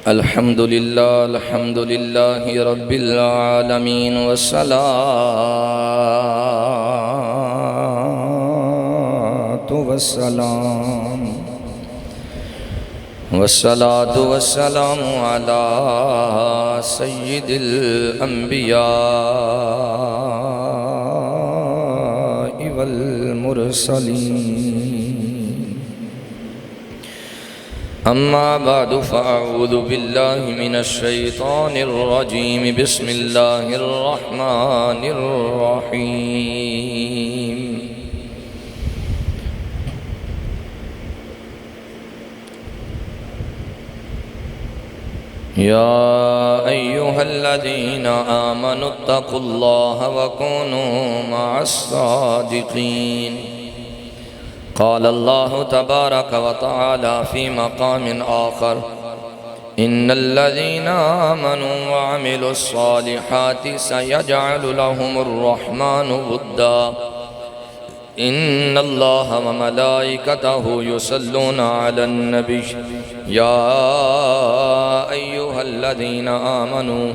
الحمد لله رب العالمين والصلاة والسلام على سيد الأنبياء والمرسلين. أما بعد فأعوذ بالله من الشيطان الرجيم. بسم الله الرحمن الرحيم. يا أيها الذين آمنوا اتقوا الله وكونوا مع الصادقين. قال الله تبارك وتعالى في مقام آخر: إن الذين آمنوا وعملوا الصالحات سيجعل لهم الرحمن ودا. إن الله وملائكته يصلون على النبي يا أيها الذين آمنوا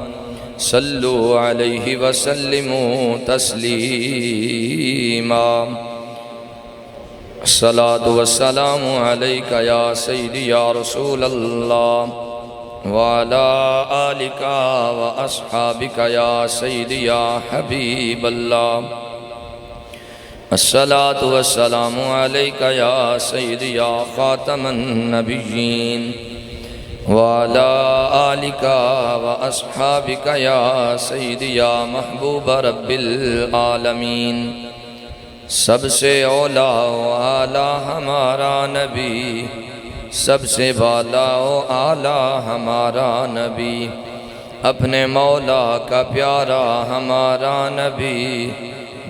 صلوا عليه وسلموا تسليما. الصلاة والسلام عليك يا سيدي يا رسول الله وعلى آلك وأصحابك يا سيدي يا حبيب الله. الصلاة والسلام عليك يا سيدي يا خاتم النبيين وعلى آلك وأصحابك يا سيدي يا محبوب رب العالمين. سب سے اولا و اعلیٰ ہمارا نبی، سب سے بالا و اعلیٰ ہمارا نبی، اپنے مولا کا پیارا ہمارا نبی،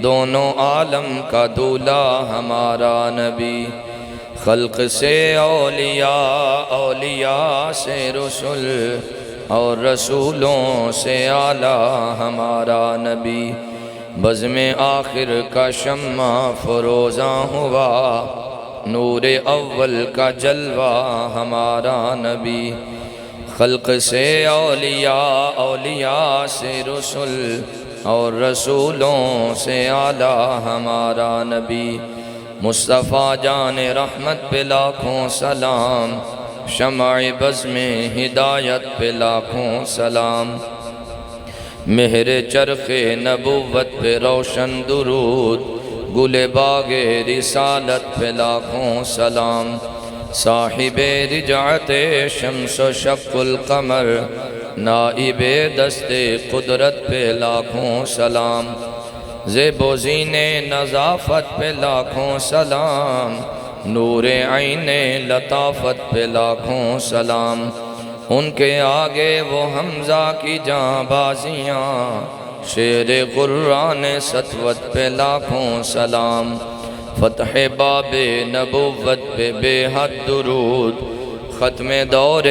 دونوں عالم کا دولہ ہمارا نبی. خلق سے اولیاء، اولیاء سے رسول، اور رسولوں سے اعلیٰ ہمارا نبی. بزم آخر کا شمع فروزاں ہوا، نور اول کا جلوہ ہمارا نبی. خلق سے اولیاء، اولیاء سے رسول، اور رسولوں سے اعلیٰ ہمارا نبی. مصطفیٰ جان رحمت پہ لاکھوں سلام، شمع بزم ہدایت پہ لاکھوں سلام. مہر چرخ نبوت پہ روشن درود، گل باغ رسالت پہ لاکھوں سلام. صاحب رجعت شمس و شق القمر، نائب دست قدرت پہ لاکھوں سلام. زیب و زین نظافت پہ لاکھوں سلام، نور عین لطافت پہ لاکھوں سلام. ان کے آگے وہ حمزہ کی جاں بازیاں، شیر قرآن سطوت پہ لاکھوں سلام. فتح باب نبوت پہ بے حد درود، ختم دور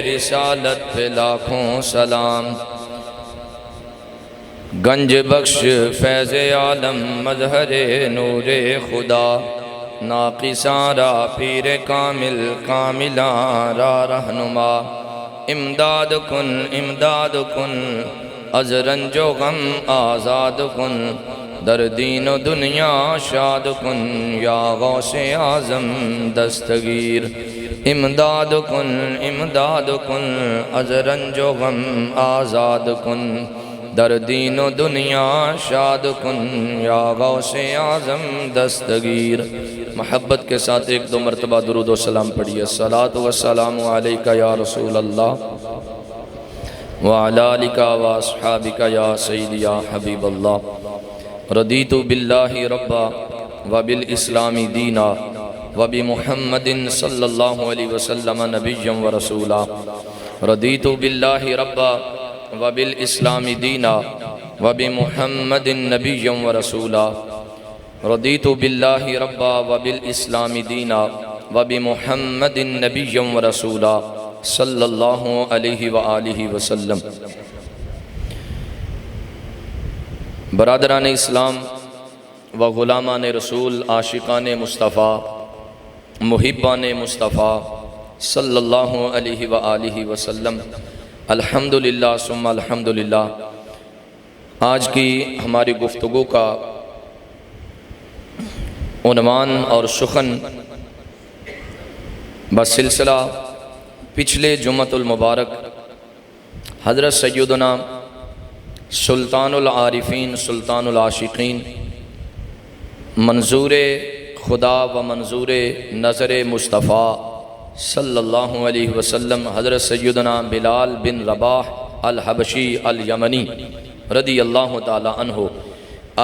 رسالت پہ لاکھوں سلام. گنج بخش فیض عالم مظہر نور خدا، ناقصاں را پیر کامل کاملاں را رہنما. امداد کن از رنج و غم آزاد کن، در دین و دنیا شاد کن یا غوث اعظم دستگیر. امداد کن از رنج و غم آزاد کن، در دین و دنیا شاد کن یا غوث اعظم دستگیر. محبت کے ساتھ ایک دو مرتبہ درود و سلام پڑھیے. الصلاة والسلام علیکہ یا رسول اللہ وعلی آلک واصحابک یا سیدی یا حبیب اللہ. رضیت باللہ ربا وبالاسلام دینا وبمحمد صلی اللہ علیہ وسلم نبیا ورسولا. رضیت باللہ ربا وبالاسلام دینا وبمحمد نبیا ورسولا. رضیت باللہ ربا وبالاسلام دینا وبمحمد نبیا ورسولا صلی اللہ علیہ وآلہ وسلم. برادران اسلام و غلامان رسول، عاشقان مصطفیٰ، محبان مصطفیٰ، صلی اللہ علیہ وآلہ وسلم۔ الحمدللہ ثم الحمدللہ۔ آج کی ہماری گفتگو کا عنوان اور سخن بسلسلہ پچھلے جمعۃ المبارک حضرت سیدنا سلطان العارفین سلطان العاشقین منظور خدا و منظور نظر مصطفیٰ صلی اللہ علیہ وسلم حضرت سیدنا بلال بن رباح الحبشی الیمنی رضی اللہ تعالی عنہ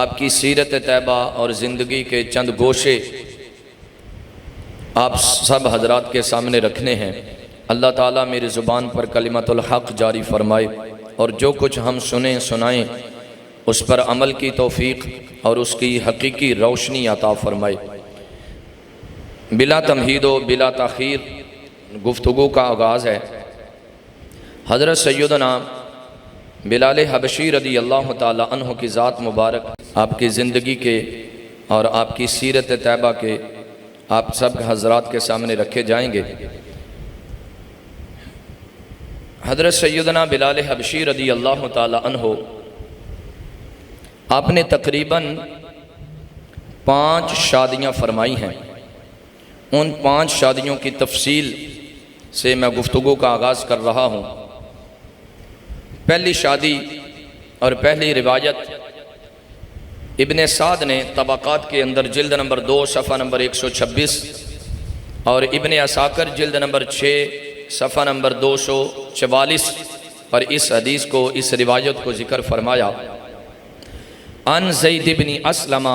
آپ کی سیرت طیبہ اور زندگی کے چند گوشے آپ سب حضرات کے سامنے رکھنے ہیں۔ اللہ تعالیٰ میری زبان پر کلمت الحق جاری فرمائے اور جو کچھ ہم سنیں سنائیں اس پر عمل کی توفیق اور اس کی حقیقی روشنی عطا فرمائے۔ بلا تمہید و بلا تاخیر گفتگو کا آغاز ہے۔ حضرت سیدنا بلال حبشی رضی اللہ تعالی عنہ کی ذات مبارک، آپ کی زندگی کے اور آپ کی سیرت طیبہ کے آپ سب حضرات کے سامنے رکھے جائیں گے۔ حضرت سیدنا بلال حبشی رضی اللہ تعالی عنہ آپ نے تقریباً 5 شادیاں فرمائی ہیں۔ ان 5 شادیوں کی تفصیل سے میں گفتگو کا آغاز کر رہا ہوں۔ پہلی شادی اور پہلی روایت ابن سعد نے طبقات کے اندر جلد نمبر 2 صفحہ نمبر 126 اور ابن عساکر جلد نمبر 6 صفحہ نمبر 244 پر اس حدیث کو، اس روایت کو ذکر فرمایا۔ ان زید بن اسلم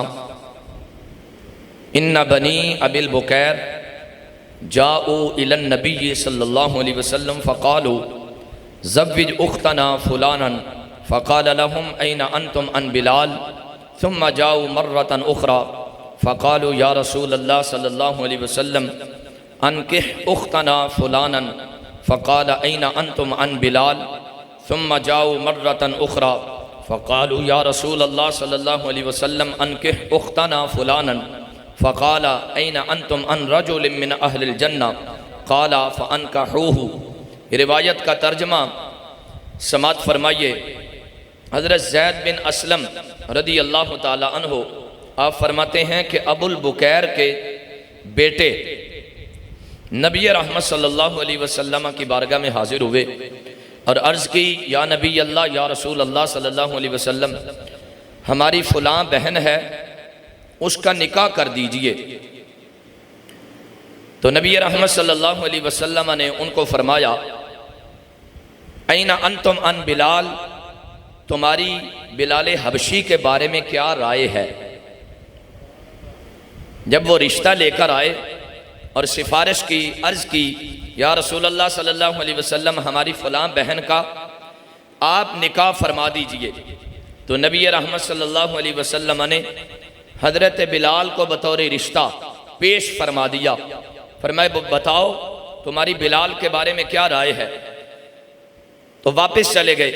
ان بنی ابی البکیر جاؤوا الى النبی صلی اللہ علیہ وسلم فقالوا زوج اختنا فلانا فقال لهم این انتم عن بلال ثم جاؤوا مرة اخرى فقالوا یا رسول اللہ صلی اللہ علیہ وسلم انکح اختنا فلانا فقال این انتم عن بلال ثم جاؤوا مرة اخرى فقالوا یا رسول اللہ صلی اللہ علیہ وسلم انکح اختنا فلانا فقال این انتم عن رجل من اہل الجنہ قال فانکحوه۔ روایت کا ترجمہ سماعت فرمائیے۔ حضرت زید بن اسلم رضی اللہ تعالی عنہ آپ فرماتے ہیں کہ ابو البکیر کے بیٹے نبی رحمت صلی اللہ علیہ وسلم کی بارگاہ میں حاضر ہوئے اور عرض کی، یا نبی اللہ، یا رسول اللہ صلی اللہ علیہ وسلم، ہماری فلاں بہن ہے، اس کا نکاح کر دیجئے۔ تو نبی رحمت صلی اللہ علیہ وسلم نے ان کو فرمایا، این انتم عن بلال، تمہاری بلال حبشی کے بارے میں کیا رائے ہے؟ جب وہ رشتہ لے کر آئے اور سفارش کی، عرض کی، یا رسول اللہ صلی اللہ علیہ وسلم، ہماری فلاں بہن کا آپ نکاح فرما دیجئے، تو نبی رحمت صلی اللہ علیہ وسلم نے حضرت بلال کو بطور رشتہ پیش فرما دیا۔ فرمایا بتاؤ تمہاری بلال کے بارے میں کیا رائے ہے؟ تو واپس چلے گئے،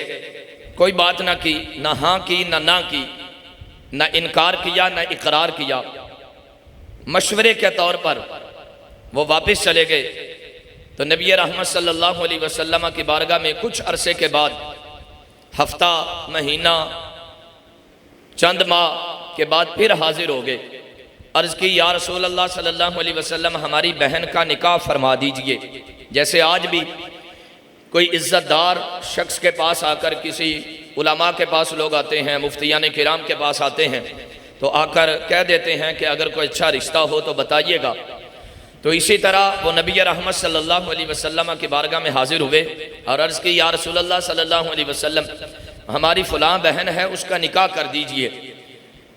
کوئی بات نہ کی، نہ ہاں کی نہ کی، نہ انکار کیا نہ اقرار کیا۔ مشورے کے طور پر وہ واپس چلے گئے تو نبی رحمت صلی اللہ علیہ وسلم کی بارگاہ میں کچھ عرصے کے بعد، ہفتہ، مہینہ، چند ماہ کے بعد پھر حاضر ہو گئے۔ عرض کی، یا رسول اللہ صلی اللہ علیہ وسلم، ہماری بہن کا نکاح فرما دیجئے۔ جیسے آج بھی کوئی عزت دار شخص کے پاس آ کر، کسی علماء کے پاس لوگ آتے ہیں، مفتیان کرام کے پاس آتے ہیں تو آ کر کہہ دیتے ہیں کہ اگر کوئی اچھا رشتہ ہو تو بتائیے گا۔ تو اسی طرح وہ نبی رحمت صلی اللہ علیہ وسلم کی بارگاہ میں حاضر ہوئے اور عرض کی، یا رسول اللہ صلی اللہ علیہ وسلم، ہماری فلاں بہن ہے، اس کا نکاح کر دیجئے۔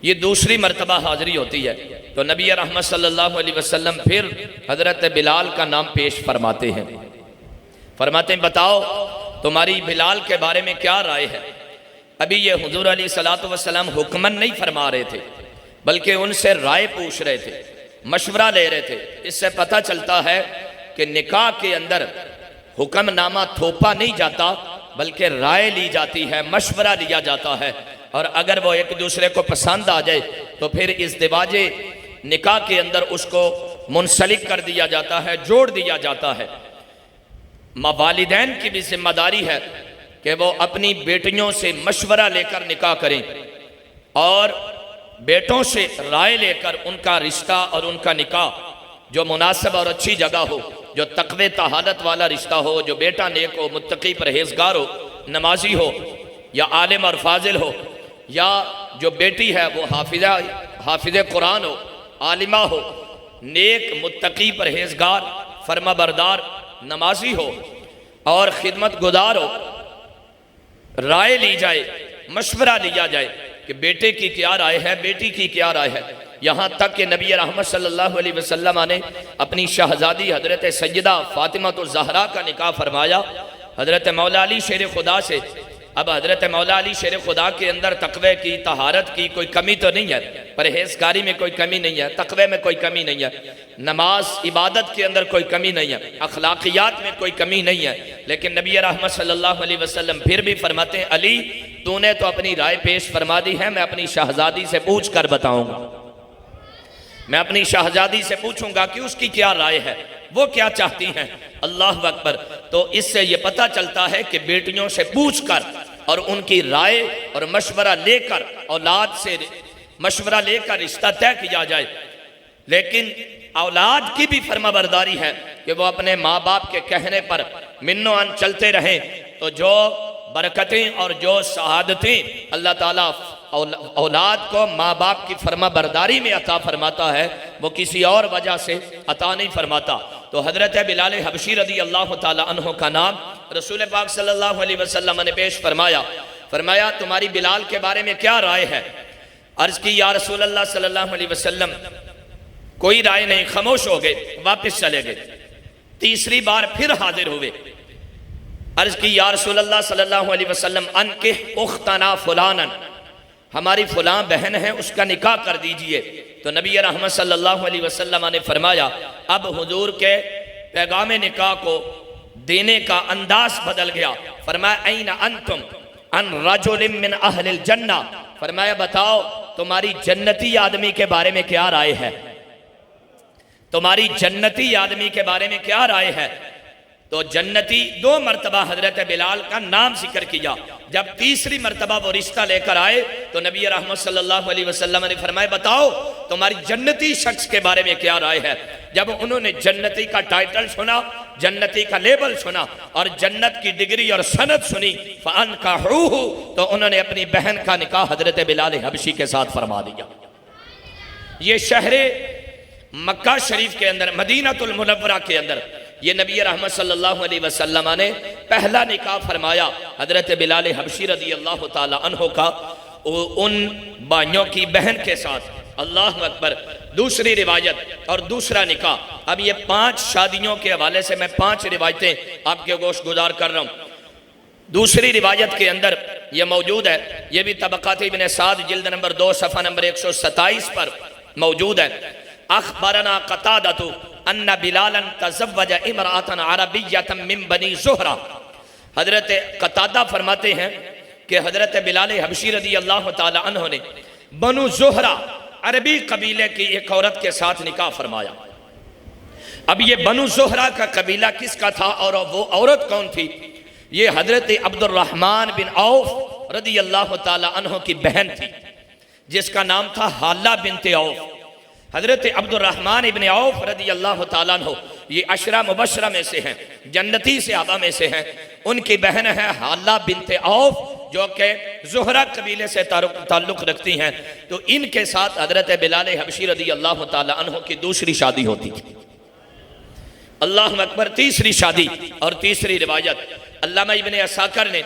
یہ دوسری مرتبہ حاضری ہوتی ہے تو نبی رحمت صلی اللہ علیہ وسلم پھر حضرت بلال کا نام پیش فرماتے ہیں۔ فرماتے ہیں بتاؤ تمہاری بلال کے بارے میں کیا رائے ہے؟ ابھی یہ حضور علیہ السلام حکمن نہیں فرما رہے تھے بلکہ ان سے رائے پوچھ رہے تھے، مشورہ لے رہے تھے۔ اس سے پتہ چلتا ہے کہ نکاح کے اندر حکم نامہ تھوپا نہیں جاتا بلکہ رائے لی جاتی ہے، مشورہ لیا جاتا ہے، اور اگر وہ ایک دوسرے کو پسند آ جائے تو پھر ازدواج نکاح کے اندر اس کو منسلک کر دیا جاتا ہے، جوڑ دیا جاتا ہے۔ والدین کی بھی ذمہ داری ہے کہ وہ اپنی بیٹیوں سے مشورہ لے کر نکاح کریں اور بیٹوں سے رائے لے کر ان کا رشتہ اور ان کا نکاح جو مناسب اور اچھی جگہ ہو، جو تقوی طہارت والا رشتہ ہو، جو بیٹا نیک ہو، متقی پرہیزگار ہو، نمازی ہو یا عالم اور فاضل ہو، یا جو بیٹی ہے وہ حافظ قرآن ہو، عالمہ ہو، نیک متقی پرہیزگار فرما بردار نمازی ہو اور خدمت گزار ہو، رائے لی جائے، مشورہ لیا جائے کہ بیٹے کی کیا رائے ہے، بیٹی کی کیا رائے ہے۔ یہاں تک کہ نبی رحمت صلی اللہ علیہ وسلم نے اپنی شہزادی حضرت سیدہ فاطمہ الزہرا کا نکاح فرمایا حضرت مولا علی شیر خدا سے۔ اب حضرت مولا علی شیر خدا کے اندر تقوی کی، طہارت کی کوئی کمی تو نہیں ہے، پرہیزگاری میں کوئی کمی نہیں ہے، تقوی میں کوئی کمی نہیں ہے، نماز عبادت کے اندر کوئی کمی نہیں ہے، اخلاقیات میں کوئی کمی نہیں ہے، لیکن نبی رحمت صلی اللہ علیہ وسلم پھر بھی فرماتے ہیں علی تو نے تو اپنی رائے پیش فرما دی ہے، میں اپنی شہزادی سے پوچھ کر بتاؤں گا، میں اپنی شہزادی سے پوچھوں گا کہ اس کی کیا رائے ہے، وہ کیا چاہتی ہیں۔ اللہ اکبر۔ تو اس سے یہ پتہ چلتا ہے کہ بیٹیوں سے پوچھ کر اور ان کی رائے اور مشورہ لے کر، اولاد سے مشورہ لے کر رشتہ طے کیا جائے، لیکن اولاد کی بھی فرما برداری ہے کہ وہ اپنے ماں باپ کے کہنے پر منو ان چلتے رہیں، تو جو برکتیں اور جو سعادتیں اللہ تعالیٰ اولاد کو ماں باپ کی فرما برداری میں عطا فرماتا ہے وہ کسی اور وجہ سے عطا نہیں فرماتا۔ تو حضرت بلال حبشی رضی اللہ تعالیٰ عنہ کا نام رسول پاک صلی اللہ علیہ وسلم نے پیش فرمایا تمہاری بلال کے بارے میں کیا رائے ہے؟ عرض کی یا رسول اللہ صلی اللہ علیہ وسلم کوئی رائے نہیں، خاموش ہو گئے، واپس چلے گئے۔ تیسری بار پھر حاضر ہوئے، عرض کی یا رسول اللہ صلی اللہ علیہ وسلم انکح اختنا فلانا، ہماری فلاں بہن ہے اس کا نکاح کر دیجئے۔ تو نبی رحمت صلی اللہ علیہ وسلم نے فرمایا اب حضور کے پیغام نکاح کو دینے کا انداز بدل گیا۔ فرمایا این انتم ان رجل من اہل الجنہ، فرمایا بتاؤ تمہاری جنتی آدمی کے بارے میں کیا رائے ہے، تمہاری جنتی آدمی کے بارے میں کیا رائے ہے۔ تو جنتی 2 مرتبہ حضرت بلال کا نام ذکر کیا۔ جب تیسری مرتبہ وہ رشتہ لے کر آئے تو نبی رحمت صلی اللہ علیہ وسلم نے فرمایا بتاؤ تمہاری جنتی شخص کے بارے میں کیا رائے ہے۔ جب انہوں نے جنتی کا ٹائٹل سنا، جنتی کا لیبل سنا اور جنت کی ڈگری اور سند سنی فَأَنْكَحُوهُ، تو انہوں نے اپنی بہن کا نکاح حضرت بلال حبشی کے ساتھ فرما دیا۔ یہ شہر مکہ شریف کے اندر، مدینہ المنورہ کے اندر یہ نبی رحمت صلی اللہ علیہ وسلم نے پہلا نکاح فرمایا حضرت بلال حبشی رضی اللہ تعالی عنہ کا ان بھائیوں کی بہن کے ساتھ۔ اللہ اکبر۔ دوسری روایت اور دوسرا نکاح، اب یہ 5 شادیوں کے حوالے سے میں 5 روایتیں آپ کے گوش گزار کر رہا ہوں۔ دوسری روایت کے اندر یہ موجود ہے، یہ بھی طبقات ابن سعد جلد نمبر 2 صفحہ نمبر 127 پر موجود ہے۔ اخبرنا قتادۃ ان بلالا تزوج امرأة عربیۃ من بنی زہرہ، حضرت قتادہ فرماتے ہیں کہ حضرت بلال حبشی رضی اللہ تعالی عنہ نے بنو زہرہ عربی قبیلے کی ایک عورت کے ساتھ نکاح فرمایا۔ اب یہ بنو زہرہ کا قبیلہ کس کا تھا اور وہ عورت کون تھی؟ یہ حضرت عبد الرحمن بن عوف رضی اللہ تعالی عنہ کی بہن تھی جس کا نام تھا حالہ بنت عوف۔ حضرت عبد الرحمن ابن عوف رضی اللہ تعالیٰ عنہ یہ عشرہ مبشرہ میں سے ہیں، جنتی صحابہ میں سے ہیں۔ ان کی بہن ہے حالہ بنت عوف جو کہ زہرہ قبیلے سے تعلق رکھتی ہیں۔ تو ان کے ساتھ حضرت بلال حبشی رضی اللہ تعالیٰ عنہ کی دوسری شادی ہوتی تھی۔ اللہ اکبر۔ تیسری شادی اور تیسری روایت علامہ ابن عساکر نے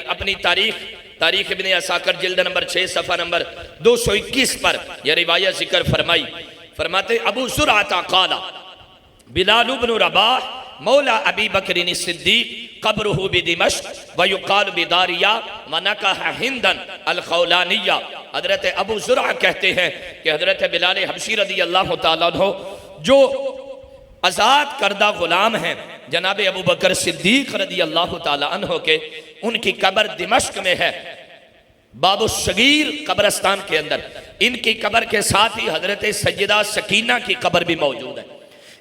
اپنی تاریخ ابن عساکر جلد نمبر 6 صفحہ نمبر 221 پر یہ روایت ذکر فرماتے ابو زرعہ قال بلال بن رباح مولا ابی بکر الصدیق قبرہ بدمشق ویقال بداریہ ونکح ہندن الخولانیہ۔ حضرت ابو زرعہ کہتے ہیں کہ حضرت بلال حبشی رضی اللہ تعالیٰ عنہ جو آزاد کردہ غلام ہیں جناب ابو بکر صدیق رضی اللہ تعالیٰ عنہ کے، ان کی قبر دمشق میں ہے باب الصغیر قبرستان کے اندر۔ ان کی قبر کے ساتھ ہی حضرت سیدہ سکینہ کی قبر بھی موجود ہے۔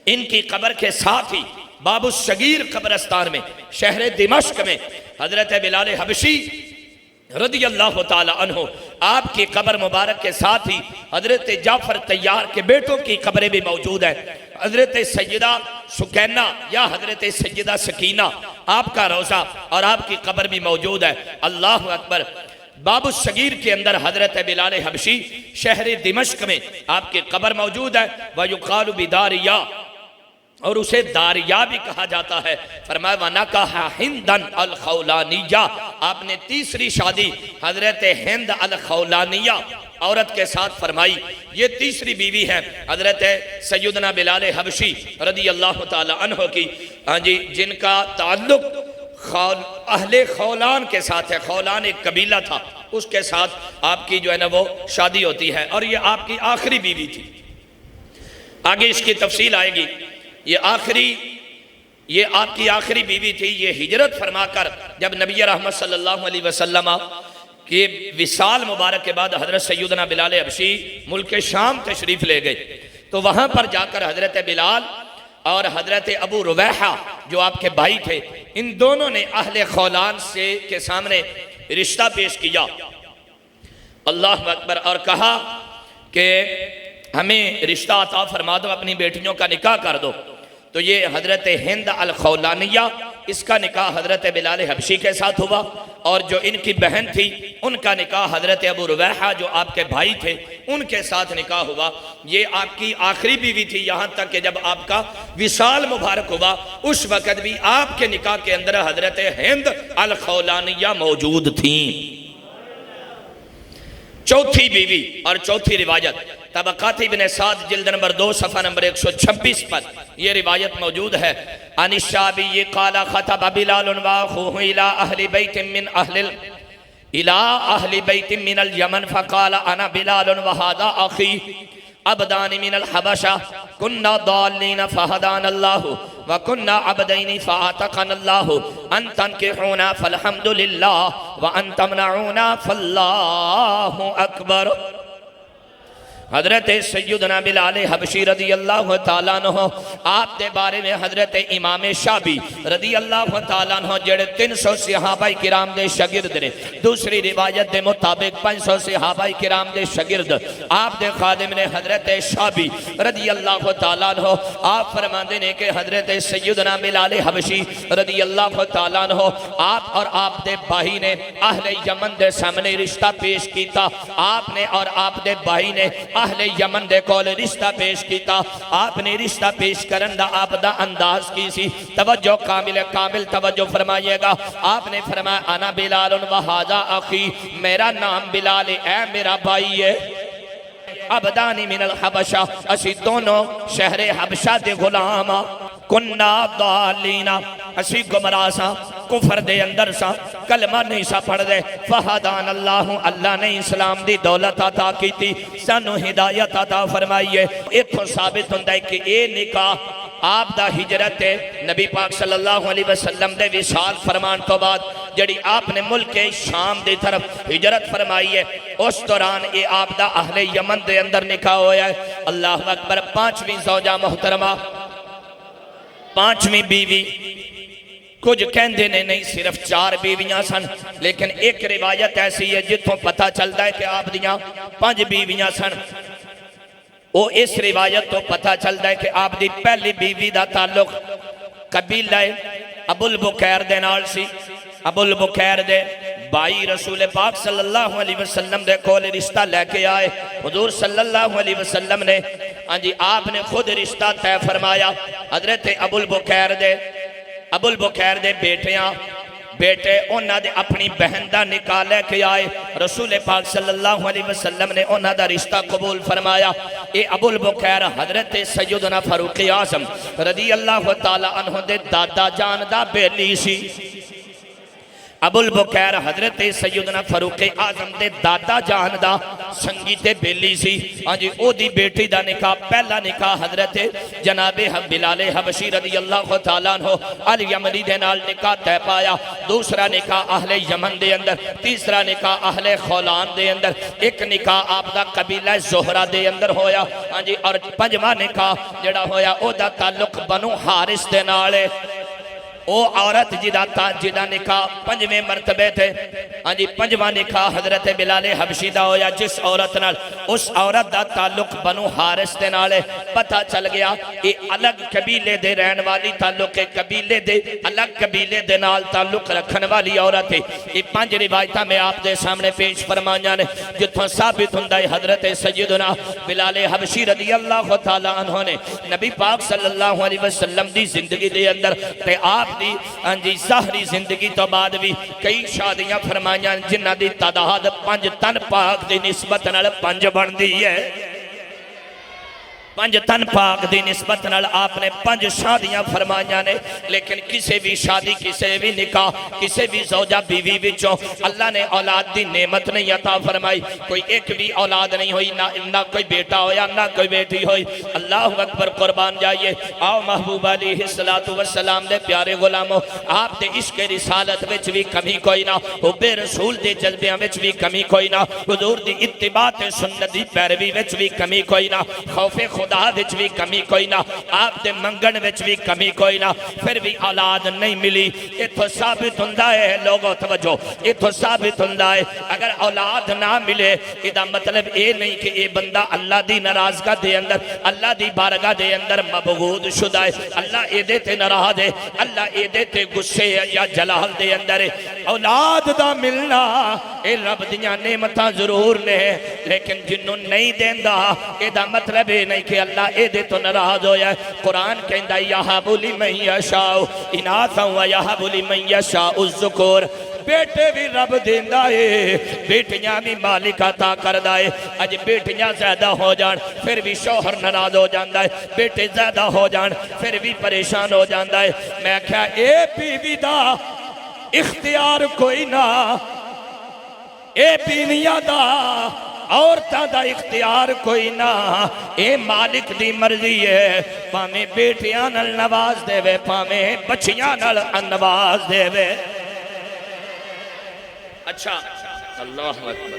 ان کی قبر کے ساتھ ہی باب الصغیر قبرستان میں شہر دمشق میں حضرت بلال حبشی رضی اللہ تعالی عنہ آپ کی قبر مبارک کے ساتھ ہی حضرت جعفر طیار کے بیٹوں کی قبریں بھی موجود ہیں. حضرت سیدہ سکینہ یا حضرت سیدہ سکینہ آپ کا روضہ اور آپ کی قبر بھی موجود ہے. اللہ اکبر. باب الصغیر کے اندر حضرت بلال حبشی شہر دمشق میں آپ کی قبر موجود ہے. وَيُقَالُ بِدَارِيَا اور اسے داریا بھی کہا جاتا ہے. فرمایا وَنَكَحَ هِنْدًا الْخَوْلَانِيَّةَ آپ نے تیسری شادی حضرت ہند الخولانیہ عورت کے ساتھ فرمائی. یہ تیسری بیوی ہے حضرت سیدنا بلال حبشی رضی اللہ تعالی عنہ کی جن کا تعلق اہل خولان کے ساتھ ہے. خولان ایک قبیلہ تھا, اس کے ساتھ آپ کی جو ہے نا وہ شادی ہوتی ہے اور یہ آپ کی آخری بیوی تھی. آگے اس کی تفصیل آئے گی. یہ آپ کی آخری بیوی تھی. یہ ہجرت فرما کر جب نبی رحمت صلی اللہ علیہ وسلم کے وصال مبارک کے بعد حضرت سیدنا بلال حبشی ملک شام تشریف لے گئے تو وہاں پر جا کر حضرت بلال اور حضرت ابو رویحہ جو آپ کے بھائی تھے, ان دونوں نے اہل خولان کے سامنے رشتہ پیش کیا. اللہ اکبر. اور کہا کہ ہمیں رشتہ عطا فرما دو, اپنی بیٹیوں کا نکاح کر دو. تو یہ حضرت ہند الخولانیہ اس کا نکاح حضرت بلال حبشی کے ساتھ ہوا اور جو ان کی بہن تھی ان کا نکاح حضرت ابو رویحہ جو آپ کے بھائی تھے ان کے ساتھ نکاح ہوا. یہ آپ کی آخری بیوی تھی یہاں تک کہ جب آپ کا وصال مبارک ہوا اس وقت بھی آپ کے نکاح کے اندر حضرت ہند الخولانیہ موجود تھیں. چوتھی بیوی اور چوتھی روایت طبقات ابن سعد جلد نمبر 2 صفحہ نمبر 126 پر یہ روایت موجود ہے. عن الشعبی قال خطب بلال واخوه الى اهل بیت من الیمن فقال انا بلال وهذا اخی عبدان من الحبشہ كنا ضالین فهدانا الله وَكُنَّا عَبْدَيْنِ فَآتَقَنَا اللَّهُ أَن تَنْكِحُونَا فَالْحَمْدُ لِلَّهِ وَأَن تَمْنَعُونَا فَاللَّهُ أَكْبَرُ. حضرت سیدنا بلال حبشی رضی اللہ تعالیٰ عنہ آپ دے بارے میں حضرت امام شعبی رضی اللہ تعالیٰ عنہ جڑے 300 صحابہ کرام دے شگرد نے. دوسری روایت دے مطابق 500 صحابہ کرام دے شگرد آپ دے خادم نے. حضرت شعبی رضی اللہ تعالیٰ عنہ آپ فرماندے نے کہ حضرت سیدنا بلال حبشی رضی اللہ تعالیٰ عنہ آپ اور آپ دے بھائی نے اہل یمن دے سامنے رشتہ پیش کیتا. آپ نے اور آپ دے بھائی نے اہل یمن دے کول رشتہ پیش کیتا. آپ نے رشتہ پیش کرن دا آپ دا انداز کی سی. توجہ کامل توجہ فرمائیے گا. آپ نے فرمایا انا بلال وہذا اخی, میرا نام بلال ہے, میرا بھائی ہے. عبدانی من الحبشہ, اسی دونوں شہر حبشہ دے غلام. کننا ضالینا, اسی گمراہ سا, کفر دے اندر سا, کلمہ نہیں سا پڑھ دے. فہدان اللہ, اللہ نے اسلام دی دولت عطا کی تھی, سانو ہدایت عطا فرمائیے. ایک تو ثابت ہوندہ ہے کہ اے نکاح آپ دا ہجرت نبی پاک صلی اللہ علیہ وسلم دے وصال فرمان تو بعد جڑی آپ نے ملک شام دے طرف ہجرت فرمائی ہے اس دوران اے آپ دا اہل یمن دے اندر نکاح ہویا ہے. اللہ اکبر. 5ویں زوجہ محترمہ, 5ویں بیوی. کچھ کہندے نے نہیں صرف 4 بیویاں سن, لیکن ایک روایت ایسی ہے جتوں پتہ چلتا ہے کہ آپ دیاں 5 بیویاں سن. وہ اس روایت تو پتہ چلتا ہے کہ آپ دی پہلی بیوی دا تعلق قبیلہ ابو البکیر دے نال سی. ابو البکیر دے بھائی رسول پاک صلی اللہ علیہ وسلم دے کول رشتہ لے کے آئے. حضور صلی اللہ علیہ وسلم نے آپ نے خود رشتہ طے فرمایا. حضرت ابو البکیر دے بیٹے انہاں دے اپنی بہن دا نکاح لے کے آئے. رسول پاک صلی اللہ علیہ وسلم نے انہاں دا رشتہ قبول فرمایا. اے ابو البکیر حضرت سیدنا فاروق اعظم رضی اللہ تعالی عنہ دے دادا جان دا بیلی سی. ابو البکیر حضرت سیدنا فاروق اعظم دے دادا جان دا سنگی تے بیلی سی ہاں جی او دی بیٹی دا نکاح پہلا نکاح حضرت جناب بلال حبشی رضی اللہ تعالیٰ عنہ الیمنی دے نال نکاح تے پایا، دوسرا نکاح اہل یمن دے اندر، تیسرا نکاح اہل خولان دے اندر، ایک نکاح آپ دا قبیلہ زہرہ دے اندر ہویا ہاں جی، اور پنجواں نکاح جڑا ہویا او دا تعلق بنو حارث دے نالے، او عورت جدا نکاح پنجویں مرتبے تھے ہاں جی، پنجواں نکاح حضرت بلال حبشی دا ہویا، جس عورت نال اس عورت دا تعلق بنو حارث دے نالے، پتہ چل گیا یہ الگ قبیلے دے رہن والی تعلق ہے، قبیلے دے الگ قبیلے دے نال تعلق رکھن والی عورت ہے۔ یہ 5 روایتاں میں آپ دے سامنے پیش فرمائیاں نے جتھوں ثابت ہوندا ہے حضرت سیدنا بلال حبشی رضی اللہ تعالیٰ عنہ نے نبی پاک صلی اللہ علیہ وسلم دی زندگی دے اندر تے آپ دی انجی ظاہری زندگی تو بعد بھی کئی شادیاں فرمائیاں جنہ دی تعداد 5 تن پاک دی نسبت نال 5 بن دی ہے، 5 تن پاک دی نسبت نال آپ نے 5 شادیاں فرمائیاں نے، لیکن کسی بھی شادی کسی بھی نکاح کسی بھی زوجہ بیوی بچوں اللہ نے اولاد دی نعمت نہیں عطا فرمائی، کوئی ایک بھی اولاد نہیں ہوئی، نہ کوئی بیٹا ہویا نہ کوئی بیٹی ہوئی۔ اللہ اکبر، قربان جائیے۔ آؤ محبوب علیہ السلام دے پیارے غلاموں، آپ دے عشق رسالت وچ بھی کمی کوئی نہ، حب رسول دے جذبیاں وچ بھی کمی کوئی نہ، حضور دی اتباع تے سنت دی پیروی وچ بھی کمی کوئی نہ، خوف خدا وچ بھی کمی کوئی نہ، آپ دے منگن وچ بھی کمی کوئی نہ، پھر بھی اولاد نہیں ملی۔ اتھو ثابت ہوندا ہے، لوگوں توجہ، اتھو ثابت ہوندا ہے اگر اولاد نہ ملے ادا مطلب اے نہیں کہ اے بندہ اللہ دی ناراضگاہ دے اندر، اللہ دی بارگاہ دے اندر مبغوض شدہ ہے، اللہ اے دے تے ناراض ہے، اللہ اے دے تے غصے یا جلال دے اندر ہے۔ اولاد دا ملنا اے رب دیاں نعمتاں ضرور نے، لیکن جنوں نہیں دیندا ادا مطلب اے نہیں کہ اللہ اے دے تو ناراض ہویا ہے۔ قرآن کہندا یہب لمن یشاء اناثا ویہب لمن یشاء الذکور، بیٹے بھی رب دیندا ہے، بیٹیاں بھی مالک عطا کردا ہے۔ اج بیٹیاں زیادہ ہو جان پھر بھی شوہر ناراض ہو جاندا ہے، بیٹے زیادہ ہو جان پھر بھی پریشان ہو جاندا ہے۔ میں کہا اے بیوی دا اختیار کوئی نہ، اے بیویاں دا عورتاں دا اختیار کوئی نہ، اے مالک دی مرضی ہے، پاویں بیٹیاں نال نواز دے وے پاویں بچیاں نال نواز دے وے۔ اچھا، اللہ اکبر۔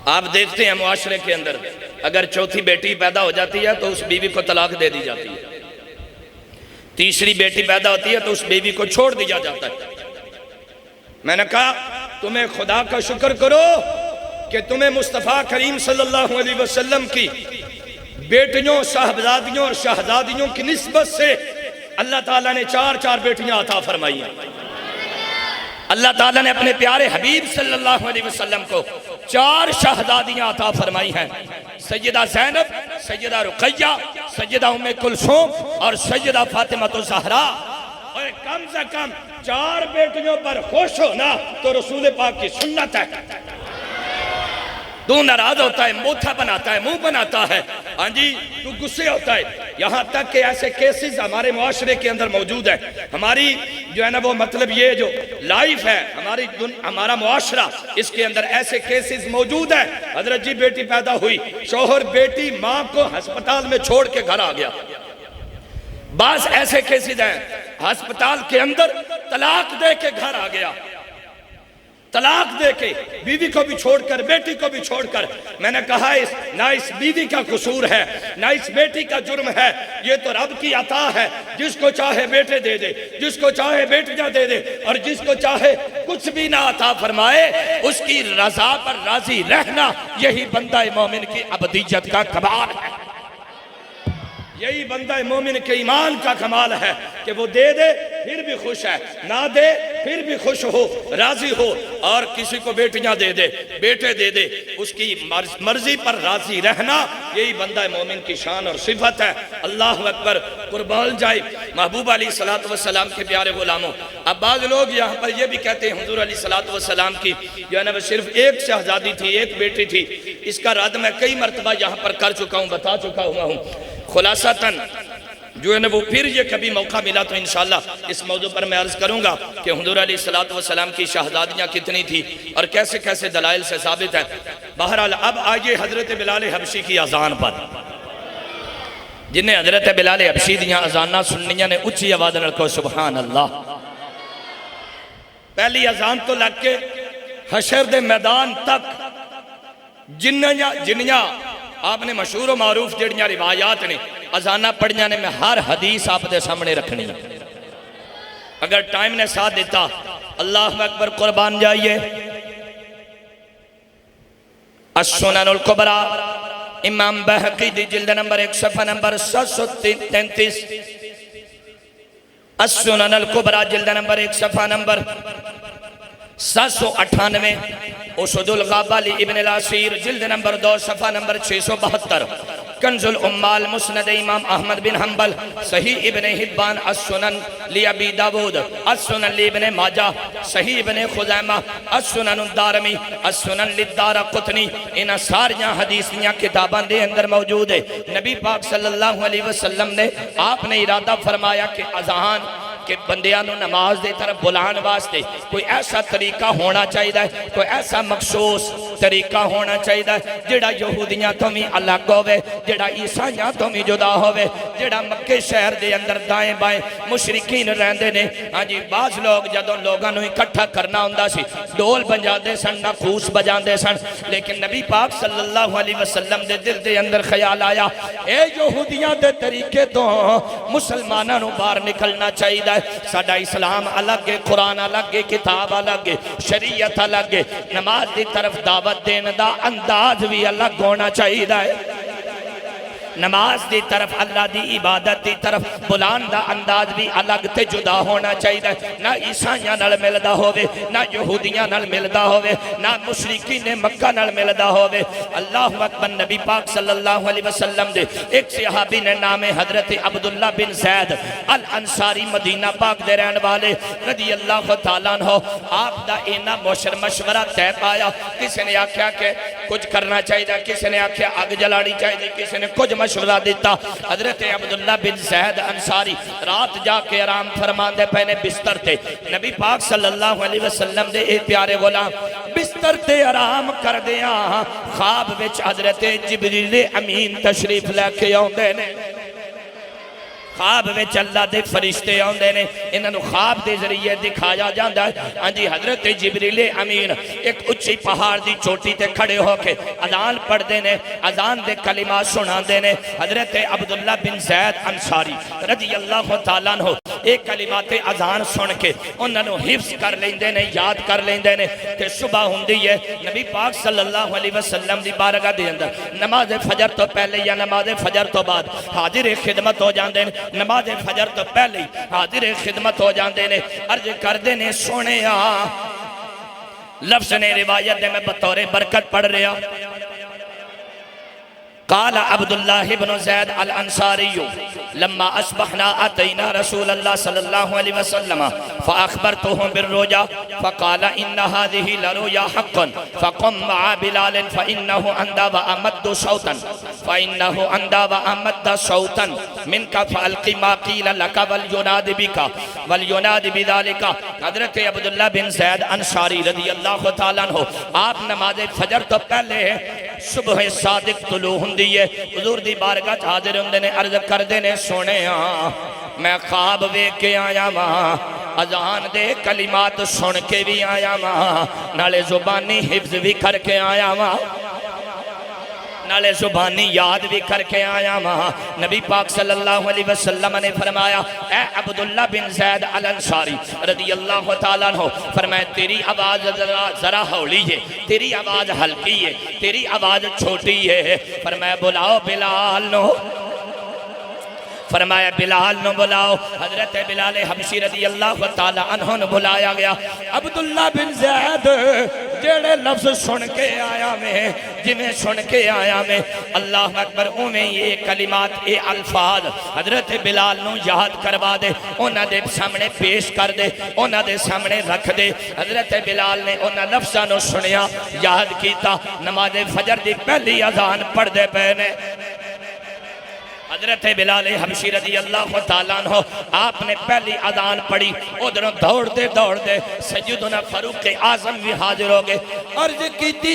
آپ دیکھتے ہیں معاشرے کے اندر اگر چوتھی بیٹی پیدا ہو جاتی ہے تو اس بیوی کو طلاق دے دی جاتی ہے، تیسری بیٹی پیدا ہوتی ہے تو اس بیوی کو چھوڑ دیا جاتا ہے۔ میں نے کہا تمہیں خدا کا شکر کرو کہ تمہیں مصطفیٰ کریم صلی اللہ علیہ وسلم کی بیٹیوں، صاحبزادیوں اور شہزادیوں کی نسبت سے اللہ تعالیٰ نے 4 بیٹیاں عطا فرمائی ہیں۔ اللہ تعالیٰ نے اپنے پیارے حبیب صلی اللہ علیہ وسلم کو 4 شہزادیاں عطا فرمائی ہیں، سیدہ زینب، سیدہ رقیہ، سیدہ ام کلثوم اور سیدہ فاطمہ الزہراء۔ اور کم سے کم 4 بیٹیوں پر خوش ہونا تو رسول پاک کی سنت ہے۔ تو ناراض ہوتا ہے، موتھا بناتا ہے، منہ بناتا ہے، ہاں جی تو غصے ہوتا ہے، یہاں تک کہ ایسے کیسز ہمارے معاشرے کے اندر موجود ہے۔ ہماری جو ہے نا وہ مطلب یہ جو لائف ہے ہمارا معاشرہ، اس کے اندر ایسے کیسز موجود ہے۔ حضرت جی بیٹی پیدا ہوئی، شوہر بیٹی ماں کو ہسپتال میں چھوڑ کے گھر آ گیا۔ بعض ایسے کیسز ہیں ہسپتال کے اندر طلاق دے کے گھر آ گیا، طلاق دے کے بیوی کو بھی چھوڑ کر بیٹی کو بھی چھوڑ کر۔ میں نے کہا نہ اس بیوی کا قصور ہے نہ اس بیٹی کا جرم ہے، یہ تو رب کی عطا ہے، جس کو چاہے بیٹے دے دے، جس کو چاہے بیٹیاں دے دے، اور جس کو چاہے کچھ بھی نہ عطا فرمائے۔ اس کی رضا پر راضی رہنا یہی بندہ مومن کی ابدیت کا کمال ہے، یہی بندہ مومن کے ایمان کا کمال ہے کہ وہ دے دے پھر بھی خوش ہے، نہ دے پھر بھی خوش ہو راضی ہو اور کسی کو بیٹیاں دے دے بیٹے دے دے اس کی مرضی پر راضی رہنا یہی بندہ مومن کی شان اور صفت ہے۔ اللہ اکبر، قربان جائے محبوب علیہ السلام کے پیارے غلاموں۔ اب بعض لوگ یہاں پر یہ بھی کہتے ہیں حضور علیہ السلام کی جو ہے نا وہ صرف ایک شہزادی تھی، ایک بیٹی تھی۔ اس کا رد میں کئی مرتبہ یہاں پر کر چکا ہوں، بتا چکا ہوا ہوں۔ خلاصتاً جو ہے نا وہ پھر یہ کبھی موقع ملا تو انشاءاللہ اس موضوع پر میں عرض کروں گا کہ حضور علیہ السلام کی شہزادیاں کتنی تھی اور کیسے کیسے دلائل سے ثابت ہے۔ بہرحال اب آئیے حضرت بلال حبشی کی اذان پر۔ جنہیں حضرت بلال حبشی دیاں اذاناں سننیاں نے اچھی آواز نال کہو سبحان اللہ۔ پہلی اذان تو لگ کے حشر دے میدان تک جنیاں آپ نے مشہور و معروف جڑیاں روایات نے اذانہ پڑھنے نے میں ہر حدیث آپ دے سامنے رکھنی اگر ٹائم نے ساتھ دیتا۔ اللہ اکبر، قربان جائیے۔ السنن الکبریٰ امام بہقی دی جلد نمبر 1 صفحہ نمبر 733۔ السنن الکبریٰ جلد نمبر 1 صفحہ نمبر 798۔ اسد الغابہ لی ابن الاسیر جلد نمبر 2 صفحہ نمبر 672۔ کنز الامال مسند امام احمد بن حنبل، صحیح ابن حبان، السنن لی ابی داود، السنن لی ابن ماجہ، صحیح ابن خزیمہ، السنن الدارمی، السنن للدارقطنی۔ انہاں ساریاں حدیثیاں کتاباں دے اندر موجود ہے۔ نبی پاک صلی اللہ علیہ وسلم نے آپ نے ارادہ فرمایا کہ اذان کہ بندیانوں نماز دے طرف بلان واسطے کوئی ایسا طریقہ ہونا چاہیے، کوئی ایسا مخصوص طریقہ ہونا چاہیے جڑا یہودیاں تو بھی الگ ہوئے، جڑا عیسائیاں تو بھی جدا ہوئے، جڑا مکہ شہر دے اندر دائیں بائیں مشرکین رہندے نے۔ ہاں جی، بعض لوگ جدوں لوگاں نوں اکٹھا کرنا ہوندا سی ڈول بجاندے سن، ناقوس بجاندے سن، لیکن نبی پاک صلی اللہ علیہ وسلم دے دل دے اندر خیال آیا اے یہودیاں دے طریقے تو مسلماناں نوں باہر نکلنا چاہیے۔ ساڈا اسلام الگ ہے، قرآن الگ ہے، کتاب الگ ہے، شریعت الگ ہے، نماز دی طرف دعوت دینے دا انداز بھی الگ ہونا چاہیے۔ نماز دی طرف اللہ دی عبادت دی طرف بلان دا انداز بھی الگ تے جدا ہونا چاہیے۔ نہ عیسائیاں نال ملدا ہوئے، نہ یہودیاں نال ملدا ہوئے، نہ مشرکین مکہ نال ملدا ہوئے۔ اللہ اکبر، نبی پاک صلی اللہ علیہ وسلم دے ایک صحابی نے نام حضرت عبداللہ بن زید الانصاری مدینہ پاک دے رہن والے رضی اللہ تعالیٰ عنہ، آپ دا اینا مشورہ طے پایا۔ کسی نے آکھیا کہ کچھ کرنا چاہیے، کسی نے آکھیا آگ جلانی چاہیے، کسی نے کچھ مشورہ دیتا۔ حضرت عبداللہ بن زید انصاری رات جا کے آرام فرماندے پہنے بستر تے، نبی پاک صلی اللہ علیہ وسلم دے ایک پیارے غلام بستر تے آرام کر دیا، خواب وچ حضرت جبریل امین تشریف لے کے آندے نے۔ خواب وچ اللہ دے فرشتے آندے نے، انہاں نوں خواب دے ذریعے دکھایا جاندا ہے۔ ہاں جی، حضرت جبریل امین ایک اچھی پہاڑ دی چوٹی تے کھڑے ہو کے اذان پڑھ دے نے، اذان دے کلمات سنا دے نے۔ حضرت عبداللہ بن زید انصاری رضی اللہ تعالیٰ عنہ ایک کلمات اذان سن کے انہاں نوں حفظ کر لیندے نے، یاد کر لیندے نے کہ صبح ہوندی ہے نبی پاک صلی اللہ علیہ وسلم دی بارگاہ دے اندر نماز فجر تو پہلے یا نماز فجر تو بعد حاضر خدمت ہو جاندے نے۔ نماز فجر تو پہلے حاضر خدمت ہو جاندے نے، عرض کردے نے سونے لفظ نے روایت دے میں بطور برکت پڑھ رہا۔ قال عبداللہ بن زید الانصاری لما اصبحنا اتینا رسول اللہ صلی اللہ علیہ وسلم فاخبرتهم بالرؤيا فقال ان هذه لرؤيا حقا فقم مع بلال فانه اندى وامد صوتا صوتا منك فالق ما قيل لك وليناد بذلك۔ حضرت عبداللہ بن زید انصاری رضی اللہ تعالیٰ عنہ آپ نماز فجر تو پہلے صبح صادق طلوع دیئے حضور دی بارگاہ حاضر ہوندے نے، عرض کردے نے سونے میں خواب وے کے آیا ماں، اذان دے کلمات سن کے بھی آیا ماں، نالے زبانی حفظ بھی کر کے آیا ماں، نالے زبانی یاد بھی کر کے آیا ماں۔ نبی پاک صلی اللہ علیہ وسلم نے فرمایا اے عبداللہ بن زید الانصاری رضی اللہ تعالیٰ عنہ، فرمایا تیری آواز ذرا ہولی ہے، تیری آواز ہلکی ہے، تیری آواز چھوٹی ہے، فرمایا بلاؤ بلال نو۔ فرمایا بلال نو بلاؤ. حضرت بلال حبشی رضی اللہ تعالی عنہ نو بلایا گیا. عبداللہ بن زید جڑے لفظ سن کے آیا میں جنہیں سن کے آیا میں اللہ اکبر اویں یہ کلمات اے الفاظ حضرت بلال نو یاد کروا دے, انہاں دے سامنے پیش کر دے, انہاں دے سامنے رکھ دے. حضرت بلال نے انہاں لفظاں نو سنیا, یاد کیتا, نماز فجر دی پہلی اذان پڑھ دے پے نے. حضرت بلال حبشی رضی اللہ تعالیٰ عنہ آپ نے پہلی اذان پڑھی, ادھروں دوڑ دے سیدنا فاروق اعظم بھی حاضر ہو گئے. عرض کیتی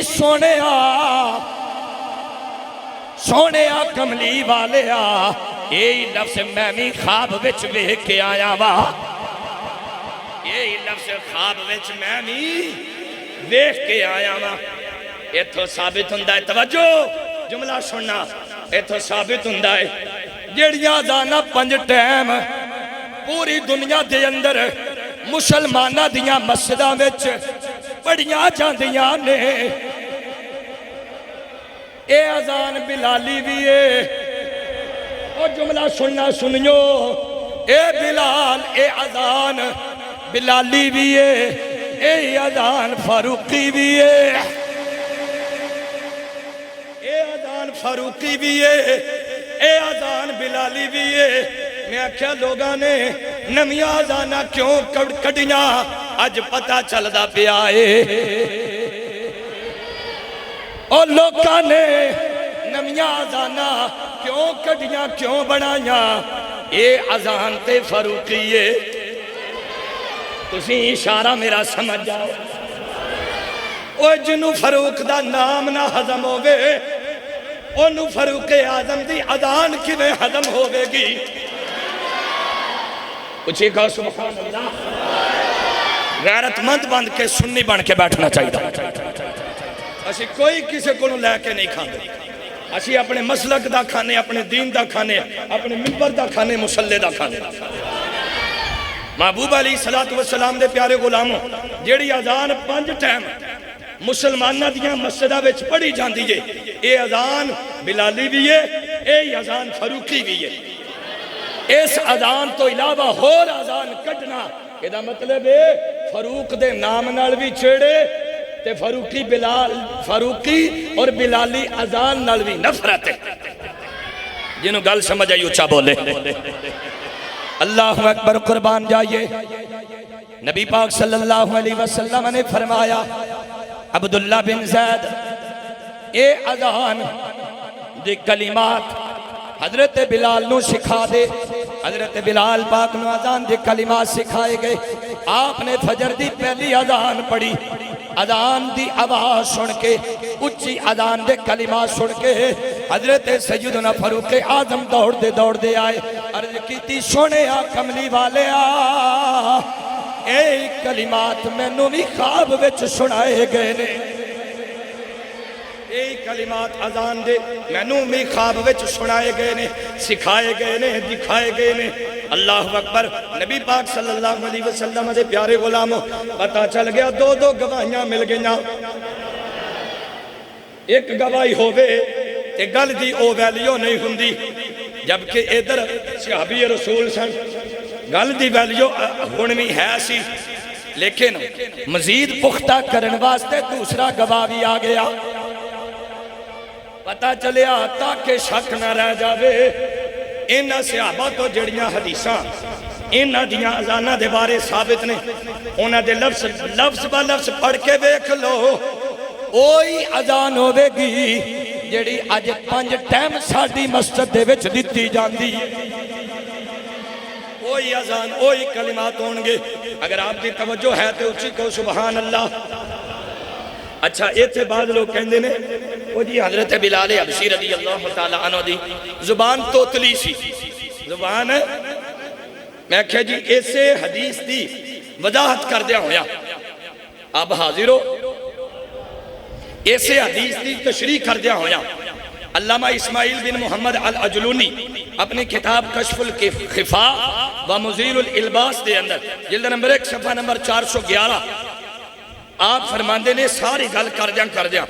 سونیا کملی والے آ, یہی لفظ میں بھی خواب وچ ویکھ کے آیا وا, یہی لفظ خواب وچ میں بھی ویکھ کے آیا وا. ایتھوں ثابت ہوندا ہے, توجہ جملہ سننا, ایتھوں ثابت ہوندا ہے جڑیاں اذاناں 5 ٹائم پوری دنیا دے اندر مسلماناں دیاں مسجداں وچ پڑھیاں جاندیاں نے, اے اذان بلالی بھی ہے. او جملہ سننا سنیو, اے بلال اے اذان بلالی بھی ہے, اے اذان فاروقی بھی ہے, اے اذان فاروقی بھی ہے, اے اذان بلالی بھی ہے. میں آکھیا لوگاں نے نمیاں اذاناں کیوں کڑیاں, اج پتہ چلدا پیا ہے. اور لوگاں نے نمیاں اذاناں کیوں کڑیاں کیوں بنائیاں, اے اذان تے فاروقی ہے. تسی اشارہ میرا سمجھ جاؤ. او جنوں فاروق دا نام نہ ہضم ہوگے, انہوں فاروق اعظم دی اذان کیویں ہضم ہوگے گی. اچھی کہو سبحان اللہ. غیرت مند بن کے سنی بن کے بیٹھنا چاہیے. اسی کوئی کسی کو لے کے نہیں کھانے, اسی اپنے مسلک دا کھانے, اپنے دین دا کھانے, اپنے منبر دا کھانے, مسلح دا کھانے. محبوب علیہ السلام دے پیارے غلاموں, جیڑی اذان 5 ٹائم مسلمانہ دیاں مسجدہ وچ پڑھی جاندی ہے, اے اذان بلالی بھی ہے, اے اذان فاروقی بھی ہے. اس اذان تو علاوہ اور اذان کٹنا, یہ مطلب ہے فاروق دے نام نال بھی چھیڑے تے فاروقی اور بلالی اذان نال بھی نفرت ہے. جنہوں گل سمجھ آئی اچھا بولے. اللہ اکبر, قربان جائیے. نبی پاک صلی اللہ علیہ وسلم نے فرمایا, عبداللہ بن زید اے اذان دی کلمات حضرت بلال نو سکھا دے. حضرت بلال پاک نو اذان دی کلمات سکھائے گئے. آپ نے فجر دی پہلی اذان پڑھی. اذان دی آواز سن کے, اچھی اذان دے کلمات سن کے حضرت سیدنا فاروق اعظم دوڑ دے آئے. عرض کیتی سونیا کملی والے آ, اے کلمات میں نو بھی خواب وچ سنائے گئے نے. اے کلمات اذان دے میں نو بھی خواب وچ سنائے گئے نے, سکھائے گئے نے, دکھائے گئے نے. اللہ اکبر. نبی پاک صلی اللہ علیہ وسلم دے پیارے غلاموں, پتہ چل گیا 2 گواہیاں مل گئیاں. ایک گواہی ہووے تے گل دی او ویلیو نہیں ہوندی, جبکہ ادھر صحابی رسول سن, گل دی ویلیو ہن بھی ہے سی, لیکن مزید پختہ کرن واسطے دوسرا گواہ بھی آ گیا. پتہ چلیا تاکہ شک نہ رہ جاوے, انہاں صحابہ تو جڑیاں حدیثاں انہاں دیاں اذاناں دے بارے ثابت نے, انہاں دے لفظ با لفظ پڑھ کے دیکھ لو, اوہی اذان ہوے گی جڑی اج 5 ٹائم ساڈی مسجد دے وچ دتی جاندی ہے. اوہی اذان, اوہی کلمات ہون گے. اگر آپ دی توجہ ہے تو اچھی کہو سبحان اللہ. اچھا ایتھے بعد لوگ کہندے نے وہ جی حضرت بلال حبشی رضی اللہ تعالیٰ عنہ دی زبان توتلی سی زبان ہے. میں کہا جی ایسے حدیث دی وضاحت کر دیا ہویا, آپ حاضر ہو. ایسے حدیث دی تشریح کر دیا ہویا. علامہ اسماعیل بن محمد العجلونی اپنی کتاب کشف الخفا و مزیل الالباس دے اندر جلد نمبر 1 صفحہ نمبر 411 آپ فرماندے نے ساری گل کر دیا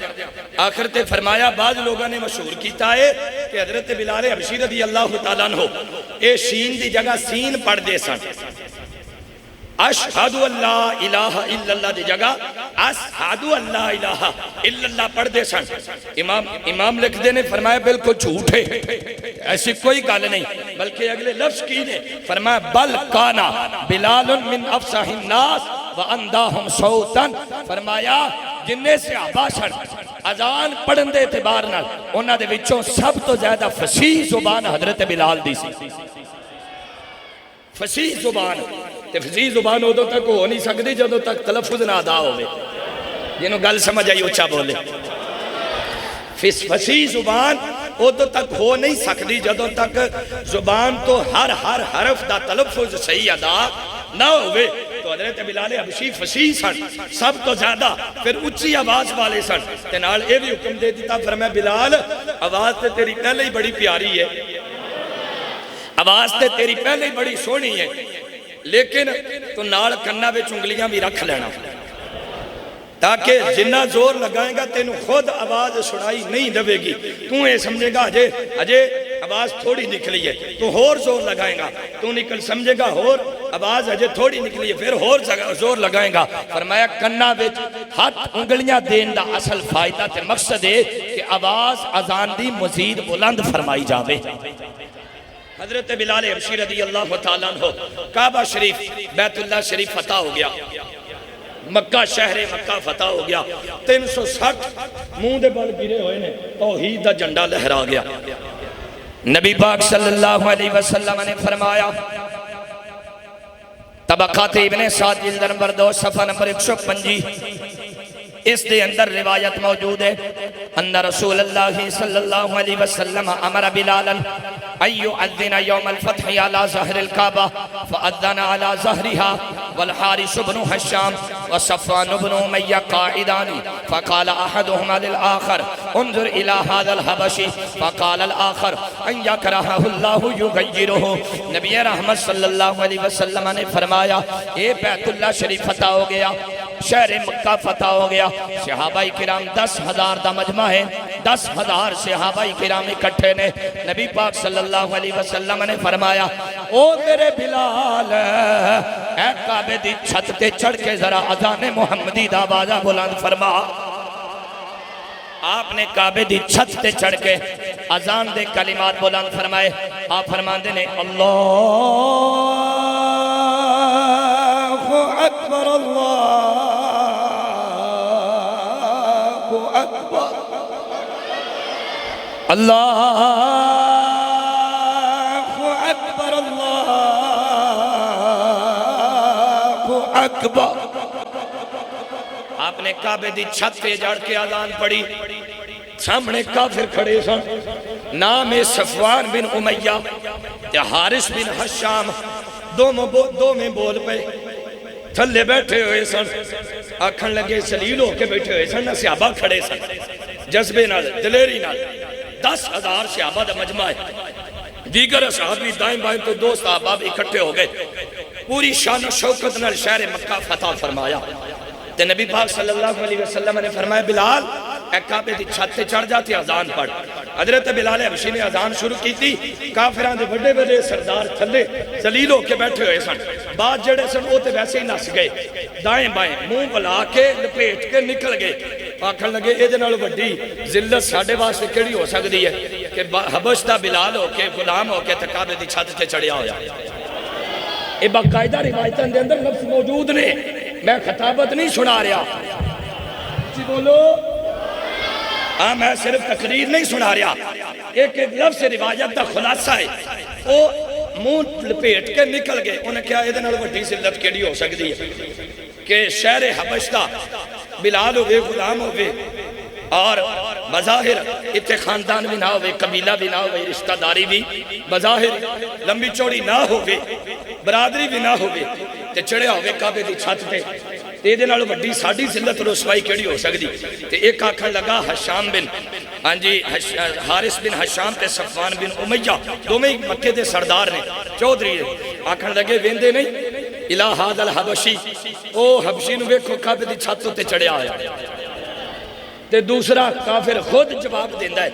آخر تے فرمایا بعض لوگوں نے مشہور کیتا ہے کہ حضرت بلال حبشی رضی اللہ تعالیٰ عنہ اے شین دی جگہ سین پڑھ دے سن، اشہدو اللہ الہ الا اللہ دی جگہ اشہدو اللہ الہ الا اللہ پڑھ دے سن۔ امام لکھ دے نے فرمایا بالکل جھوٹ ہے، ایسی کوئی گل نہیں، بلکہ اگلے لفظ کی نے فرمایا بل کانا بلال من افصح الناس وَأَنْدَاهُمْ صَوْتًا، فرمایا جنہیں صحابہ سن اذان پڑھن دے اعتبار نال انہاں دے وچوں سب تو زیادہ فصیح زبان حضرت بلال دی سی۔ فصیح زبان تے فصیح زبان ادو تک ہو نہیں سکتی جدو تک تلفظ نہ ادا ہوئے، جنہوں گل سمجھ آئی اچھا بولے۔ فصیح زبان ادو تک ہو نہیں سکتی جدو تک زبان تو ہر حرف دا تلفظ صحیح ادا نہ ہوئے۔ تو حضرت بلال حبشی فصیح سن سب تو زیادہ، پھر اچھی آواز والے سن، تنال اے بھی حکم دے دیتا فرمایا بلال آواز تے تیری پہلے ہی بڑی پیاری ہے، آواز تے تیری پہلے ہی بڑی سونی ہے، لیکن تو نال کنہ بے چنگلیاں بھی رکھ لینا تاکہ جنہ زور لگائیں گا تینوں خود آواز سنائی نہیں دے گی، تو یہ سمجھے گا اجے آواز تھوڑی نکلی ہے، تو اور زور لگائیں گا، تو نکل سمجھے گا اور آواز اجے تھوڑی نکلی ہے، پھر اور زور لگائیں گا۔ فرمایا کنہ وچ ہاتھ انگلیاں دین دا اصل فائدہ تے مقصد ہے کہ آواز اذان دی مزید بلند فرمائی جاوے۔ حضرت بلال حبشی رضی اللہ تعالیٰ عنہ کعبہ شریف بیت اللہ شریف فتح ہو گیا، مکہ شہر مکہ فتح ہو گیا، 360 منہ دے بل گرے ہوئے نے، توحید دا جھنڈا لہرا گیا۔ نبی پاک صلی اللہ علیہ وسلم نے فرمایا طبقات ابن سعد جلد نمبر 2 صفحہ نمبر 125 اس دے اندر روایت موجود ہے ان رسول اللہ صلی اللہ علیہ وسلم امر بلالا ان يؤذن يوم الفتح على ظهر الكعبة فأذن على ظهرها والحارث بن هشام وصفوان بن أمية قائدان فقال أحدهما للآخر انظر إلى هذا الحبشي فقال الآخر ان يكرهه الله يغيره۔ نبی رحمت صلی اللہ علیہ وسلم نے فرمایا اے بیت اللہ شریف فتح ہو گیا، شہر مکہ فتح ہو گیا، صحابہ کرام 10,000 دا مجمع ہے، 10,000 صحابہ کرام اکٹھے نے۔ نبی پاک صلی اللہ علیہ وسلم نے فرمایا او میرے بلال اے کعبے دی چھت تے چڑھ کے ذرا اذان محمدی دا آوازہ بلند فرما۔ آپ نے کعبے دی چھت تے چڑھ کے اذان دے کلمات بلند فرمائے۔ آپ فرماندے نے اللہ اکبر اللہ اکبر اللہ اکبر اللہ اکبر۔ آپ نے کعبے دی چھت پہ جڑ کے اذان پڑھی، سامنے کافر کھڑے سن، نام صفوان بن امیہ یا حارث بن حشام، دو میں بول پہ تھلے بیٹھے ہوئے سن، آکھن لگے سلیل ہو کے بیٹھے ہوئے سن، صحابہ کھڑے سن جذبے نال دلیری نال، 10,000 صحابہ دا مجمع ہے، دیگر صحابی دائیں بائیں تو 2 صحابہ بھی اکٹھے ہو گئے، پوری شان و شوکت نال شہر مکہ فتح فرمایا۔ تے نبی پاک صلی اللہ علیہ وسلم نے فرمایا بلال اے کعبے دی چھت تے چڑھ جاتے اذان پڑھ۔ حضرت بلال حبشی نے اذان شروع کی تھی، کافران دے بڑے بڑے سردار تھلے ذلیل ہو کے بیٹھے ہوئے سن، بعد جڑے سن وہ تے ویسے ہی نس گئے، دائیں بائیں منہ بلا کے لپیٹ کے نکل گئے، آکھن لگے اے دے نال وڈی ذلت ساڈے واسطے کیڑی ہو سکدی ہے کہ حبش دا بلال ہو کے غلام ہو کے تے کعبے دی چھت تے چڑھیا ہویا۔ اے باقاعدہ روایتاں دے اندر لفظ موجود نے، میں خطابت نہیں سنا رہا، جی بولو، ہاں میں صرف تقریر نہیں سنا رہا، ایک لفظ روایت دا خلاصہ ہے، وہ منہ لپیٹ کے نکل گئے، انہیں کیا یہ دنال وڈی ذلت کیڑی ہو سکتی ہے کہ شہر حبش دا بلال ہوئے غلام ہوئے اور بظاہر اتنے خاندان بھی نہ ہوئے، قبیلہ بھی نہ ہوئے، رشتہ داری بھی بظاہر لمبی چوڑی نہ ہوئے، برادری بھی نہ ہوئے، تے چڑھے ہوئے کعبے دی چھت تے تے دے نالو بڑی ساڑی ذلت رسوائی کیڑی ہو سکتی۔ تے ایک آکھن لگا حشام بن حارث بن حشام تے صفوان بن امیہ، دو میں مکے دے سردار نے، چودھری ہے، آکھن لگے ویندے نہیں الہ ھذا الحبشی، او حبشی نو ویکھو کعبے دی چھت تے چڑھیا ہویا۔ تے دوسرا کافر خود جواب دیندا ہے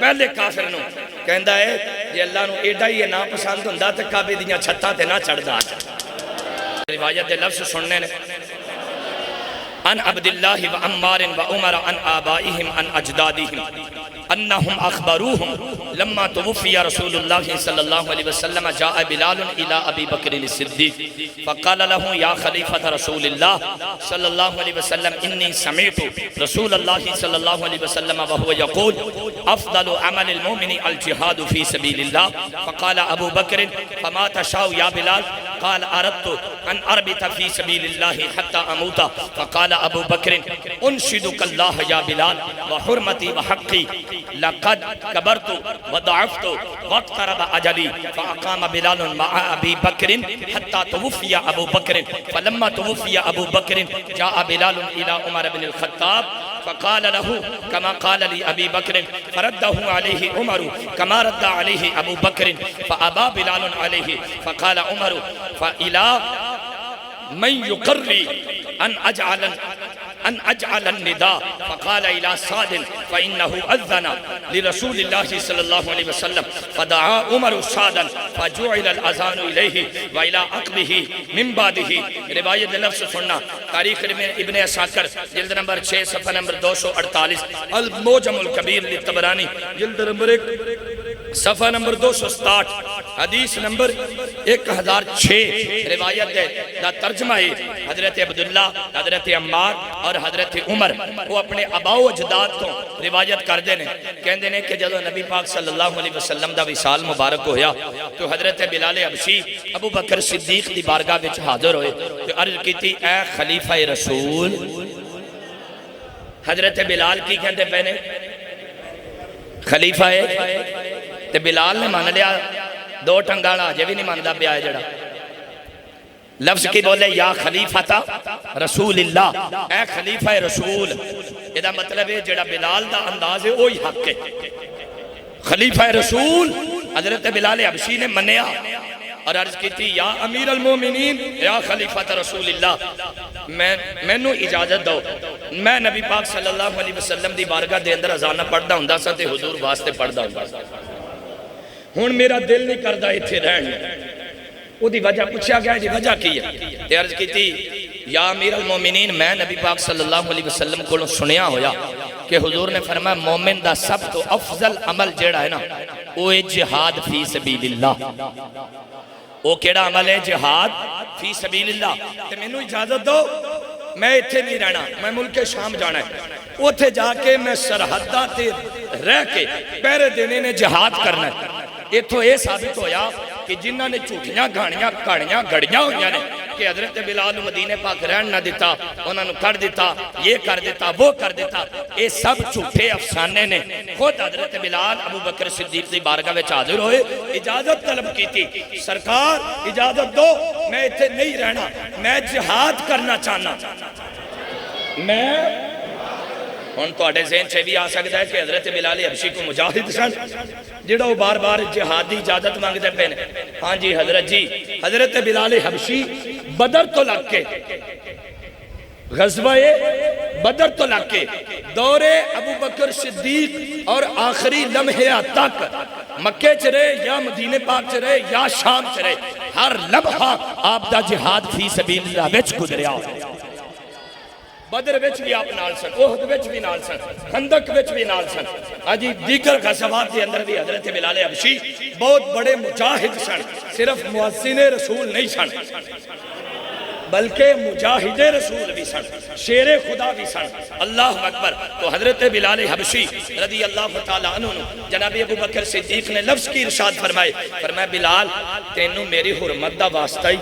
پہلے کافر نو، کہندا ہے جے اللہ نو ایڈا ہی نا پسند ہوندا تے کعبے دیاں چھتاں تے نہ چڑھدا۔ روایت دے لفظ سننے نے، عن عبداللہ و عمار و عمر عن آبائهم عن اجدادهم انہم اخبروہم لما توفی رسول اللہ صلی اللہ علیہ وسلم جاء بلال الى ابی بکر الصدیق فقال له یا خلیفۃ رسول اللہ صلی اللہ علیہ وسلم انی سمعت رسول اللہ صلی اللہ علیہ وسلم وهو يقول افضل عمل المؤمن الجہاد فی سبیل اللہ فقال ابو بکر فما تشاء یا بلال قال اردت ان اربط فی سبیل اللہ حتی اموت فقال ابو بکر انشدک اللہ یا بلال وحرمتی وحقی لقد کبرت وضعفت واقترب اجلی فاقام بلال مع ابی بکر حتی توفی ابو بکر فلما توفی ابو بکر جاء بلال الى عمر بن الخطاب فقال له كما قال لي ابي بکر فرده عليه عمر كما رد عليه ابو بکر فابى بلال عليه فقال عمر فإلى من يقري أن أجعل النداء فقال إلى سعد فإنه أذن لرسول الله صلى الله عليه وسلم فدعا عمر سعدا فجعل الأذان إليه وإلى عقبه من بعده۔ روایت لفظ سننا تاریخ ابن عساکر جلد نمبر 6 صفحہ نمبر 248، الموجم الکبیر للطبرانی جلد نمبر 1 صفحہ نمبر 267، حدیث نمبر 1006۔ روایت دا ترجمہ ہے حضرت عبداللہ، حضرت عمار اور حضرت عمر وہ اپنے اباؤ اجداد کو روایت کر دینے، کہندے نے کہ جب نبی پاک صلی اللہ علیہ وسلم دا وصال مبارک ہویا تو حضرت بلال حبشی ابو بکر صدیق دی بارگاہ وچ حاضر ہوئے تو عرض کی تھی اے خلیفہ رسول۔ حضرت بلال کی کہتے پہنے خلیفہ ہے تے بلال نے مان لیا دو ٹنگاڑا جے بھی نہیں ماندا پیا ہے جڑا لفظ کی بولے یا خلیفہ رسول اللہ، اے خلیفہ رسول، یہ دا مطلب ہے جڑا بلال دا انداز ہے وہی حق ہے۔ خلیفہ رسول حضرت بلال حبشی نے منیا اور عرض کی تھی یا امیر المومنین یا خلیفہ رسول اللہ میں نو اجازت دو، میں نبی پاک صلی اللہ علیہ وسلم دی بارگاہ دے اندر اذان پڑھدا ہوندا سا تے حضور واسطے پڑھدا ہوندا سا، ہن میرا دل نہیں کردا ایتھے رہن۔ وہ دی وجہ پوچھا گیا دی وجہ کی ہے تے عرض کی تھی یا امیر المومنین میں نبی پاک صلی اللہ علیہ وسلم کو سنیا ہویا کہ حضور نے فرمایا مومن دا سب تو افضل عمل جیڑا ہے نا وہ ہے جہاد فی سبیل اللہ۔ وہ کیڑا عمل ہے؟ جہاد فی سبیل اللہ۔ تے میں نو اجازت دو میں اتھے نہیں رہنا، میں ملک شام جانا ہے، اتھے جا کے میں سرحدہ تے رہ کے پہرے دینے نے جہاد کرنا ہے۔ یہ تو یہ ثابت ہویا کہ جنہ نے جھوٹیاں گھاڑیاں کاڑیاں گھڑیاں ہوئیاں نے کہ حضرت بلال مدینے پاک رہن نہ دیتا، انہوں نے کر دیتا، یہ کر دیتا، وہ کر دیتا، یہ سب جھوٹے افسانے نے۔ خود حضرت بلال ابو بکر صدیق دی بارگاہ میں حاضر ہوئے، اجازت طلب کی تھی، سرکار اجازت دو میں اتھے نہیں رہنا، میں جہاد کرنا چاہنا۔ میں ہن تواڈے ذہن سے بھی آ سکتا ہے کہ حضرت بلال حبشی کو مجاہد سن جڑا وہ بار بار جہادی اجازت مانگتے پے نے۔ ہاں جی حضرت جی، حضرت بلال حبشی بدر تو لگ کے غزوہ بدر تو لگ کے دور ابو بکر صدیق اور آخری لمحہ تک مکے چ رہے یا مدینے پاک چ رہے یا شام چ رہے، ہر لمحہ آپ دا جہاد فی سبیل اللہ وچ گزریا۔ بدر وچ بھی آپ نال سن، احد وچ بھی نال سن، خندق وچ بھی نال سن، آجی دیگر غزوات کے اندر بھی حضرت بلال حبشی بہت بڑے مجاہد سن، صرف محسن رسول نہیں سن بلکہ مجاہد رسول بھی سن، شیر خدا بھی سن۔ اللہ اکبر۔ تو حضرت بلال حبشی رضی اللہ تعالیٰ عنہ جناب ابو بکر صدیق نے لفظ کی ارشاد فرمائے، فرمایا بلال تینوں میری حرمت دا واسطہ ہی،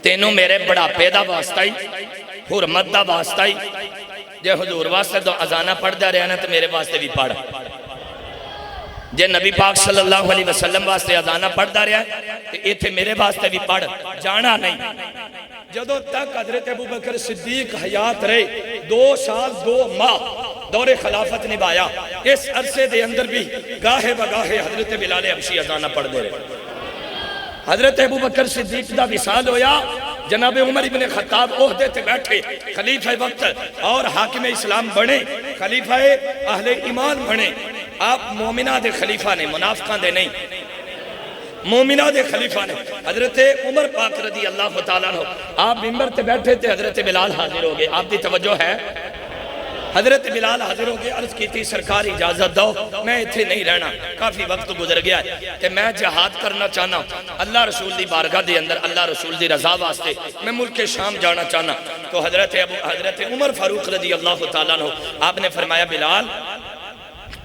تینوں میرے بڑھاپے دا واسطہ ہی، حرمت دا واسطہ ہی، جے حضور واسطے تو اذانہ پڑھ دا رہنا تو میرے واسطے بھی پڑھ، جے نبی پاک صلی اللہ علیہ وسلم واسطے اذانہ پڑھ دا رہا ہے تو ایتھے میرے واسطے بھی پڑھ، جانا نہیں۔ جدو تک حضرت ابو بکر صدیق حیات رہے 2 سال 2 ماہ دور خلافت نبھایا، اس عرصے دے اندر بھی گاہے بگاہے حضرت بلال حبشی اذانہ پڑھ دے رہے۔ حضرت ابو بکر صدیق دا وصال ہویا، جناب عمر ابن خطاب عہدے تے بیٹھے، خلیفہ وقت اور حاکم اسلام بنے، خلیفہ اہل ایمان بنے۔ آپ مومنہ دے خلیفہ نے، منافقہ دے نہیں، مومنہ دے خلیفہ نے۔ حضرت عمر پاک رضی اللہ تعالیٰ عنہ آپ ممبر تے بیٹھے تھے، حضرت بلال حاضر ہو گئے، آپ دی توجہ ہے؟ حضرت بلال حاضر ہو گئے، عرض کی تھی سرکار اجازت دو، میں اتھے نہیں رہنا، کافی وقت گزر گیا ہے کہ میں جہاد کرنا چاہنا، اللہ رسول دی بارگاہ دے اندر، اللہ رسول دی رضا واسطے میں ملک شام جانا چاہنا۔ تو حضرت عمر فاروق رضی اللہ تعالیٰ عنہ آپ نے فرمایا بلال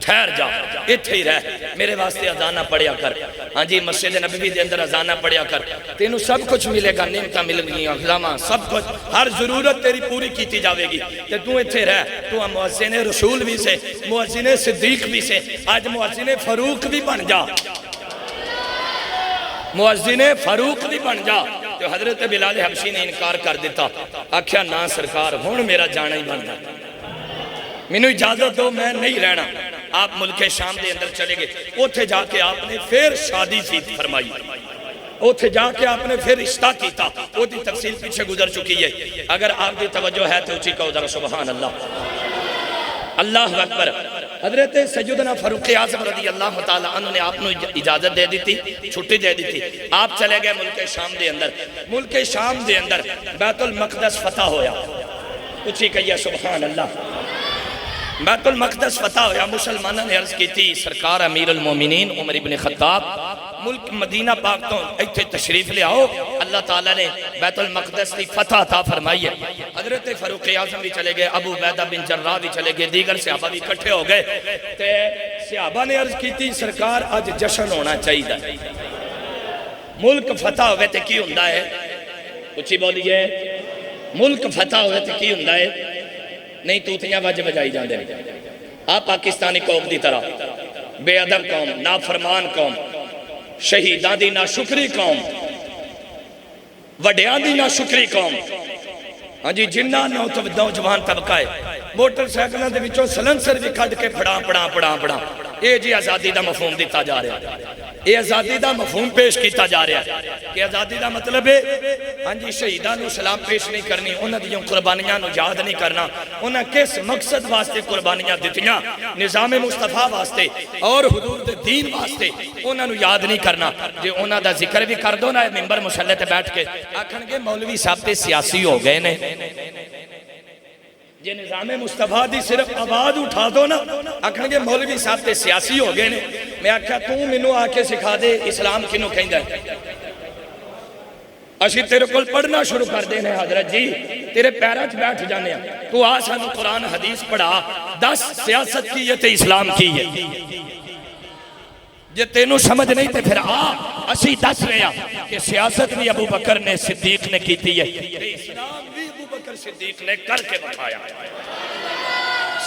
ٹھہر جا، اتھے ہی رہ، میرے واسطے اذانہ پڑھیا کر، ہاں جی مسجد نبوی دے اندر اذانہ پڑھیا کر، تینوں سب کچھ ملے گا، نعمتاں مل گئی، اقلامہ سب کچھ، ہر ضرورت تیری پوری کیتی جاوے گی، تے تو اتھے رہ، تو مؤذن رسول بھی سے، مؤذن صدیق بھی سے، آج مؤذن فاروق بھی بن جا، مؤذن فاروق بھی بن جا۔ تو حضرت بلال حبشی نے انکار کر دیتا، آکھیا نا سرکار ہون میرا جانا ہی بنتا، مینوں اجازت دو، میں نہیں رہنا۔ آپ ملک شام دے اندر چلے گئے، اوتھے جا کے آپ نے پھر شادی فرمائی، اوتھے جا کے آپ نے پھر رشتہ کیتا، وہ دی تفصیل پیچھے گزر چکی ہے، اگر آپ دی توجہ ہے تو اچھی کہو ذرا سبحان اللہ، اللہ اکبر۔ حضرت سیدنا فاروق اعظم رضی اللہ تعالیٰ عنہ نے آپ نے اجازت دے دی تھی، چھٹی دے دی تھی، آپ چلے گئے ملک شام دے اندر، ملک شام دے اندر بیت المقدس فتح ہویا، اچھی کہیے سبحان اللہ، بیت المقدس فتح ہویا، مسلمانہ نے عرض کی تھی سرکار امیر المومنین عمر ابن خطاب ملک مدینہ پاک تو ایتھے تشریف لے آؤ، اللہ تعالیٰ نے بیت المقدس کی فتح عطا فرمائی ہے۔ حضرت فاروق اعظم بھی چلے گئے، ابو عبیدہ بن جراح بھی چلے گئے، دیگر صحابہ بھی اکٹھے ہو گئے، تے صحابہ نے عرض کی تھی سرکار آج جشن ہونا چاہیے، ملک فتح ہوئے تے کی ہوندہ ہے، اچھی بولیے، ملک فتح ہوئے تے کی ہوندہ ہے، نہیں توتیاں واجب بجائی جاندے آپ پاکستانی قوم دی طرح بے ادب قوم، نافرمان قوم، شہیدان دی ناشکری قوم، وڈیان دی ناشکری قوم، ہاں جی جنہ نوجوان طبقہ ہے، موٹر سائیکلوں دے وچوں سلنسر بھی کھڈ کے پڑا اے جی آزادی دا مفہوم دیتا جا رہا ہے، اے آزادی دا مفہوم پیش کیتا جا رہا ہے کہ آزادی دا مطلب ہے ہاں جی شہیدان نو سلام پیش نہیں کرنی، انہاں دیاں قربانیاں نو یاد نہیں کرنا، انہاں کس مقصد واسطے قربانیاں دتیاں، نظام مصطفیٰ واسطے اور حدود دین واسطے، انہاں نو یاد نہیں کرنا، جے انہاں دا ذکر بھی کر دو نا ممبر مصلی تے بیٹھ کے آکھن گے مولوی صاحب تے سیاسی ہو گئے نے، جے نظام مصطفیٰ دی صرف آواز اٹھا دو نا آکھن گے مولوی صاحب تے سیاسی ہو گئے نے۔ میں آکھا تو منو آ کے سکھا دے اسلام کنوں کہندا ہے، اسی تیرے کول پڑھنا شروع کر دینے حضرت جی، تیرے پیرات بیٹھ جانے ہیں، تو آسان قرآن حدیث پڑھا، 10 سیاست کی یہ تے اسلام کی ہے، جے تینوں سمجھ نہیں تے پھر اسی 10 رہا کہ سیاست بھی ابو بکر نے صدیق نے کیتی ہے، اسلام بھی ابو بکر صدیق نے کر کے بتایا،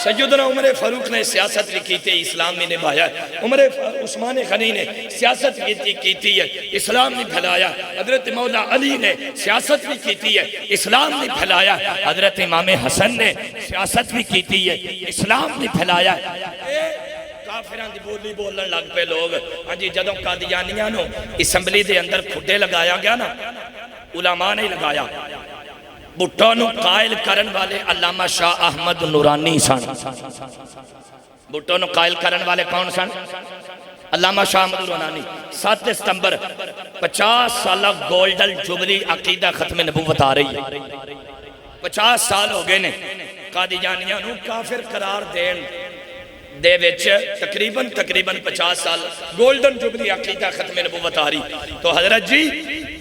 سیدنا عمر فاروق نے سیاست بھی کیتی ہے، اسلام بھی نبھایا، عمر عثمان غنی نے سیاست بھی کیتی ہے، اسلام بھی پھیلایا، حضرت مولا علی نے سیاست بھی کیتی ہے، اسلام بھی پھیلایا، حضرت امام حسن نے سیاست بھی کیتی ہے، اسلام بھی پھیلایا۔ کافران دی بولی بولن لگ پہ لوگ، ہاں جی جدوں قادیانیاں نو اسمبلی دے اندر کھڈے لگایا گیا نا، علماء نے لگایا، بھٹو نو قائل کرن والے علامہ شاہ احمد نورانی سن، بھٹو نو قائل کرن والے کون سن؟ علامہ شاہ احمد نورانی۔ 7 ستمبر 50 سالہ گولڈن جوبلی عقیدہ ختم نبوت آ رہی ہے، 50 سال ہو گئے نے قادیانیاں نو کافر قرار دین دے وچ تقریباً 50 سال گولڈن جوبلی عقیدہ ختم نبوت آ رہی، تو حضرت جی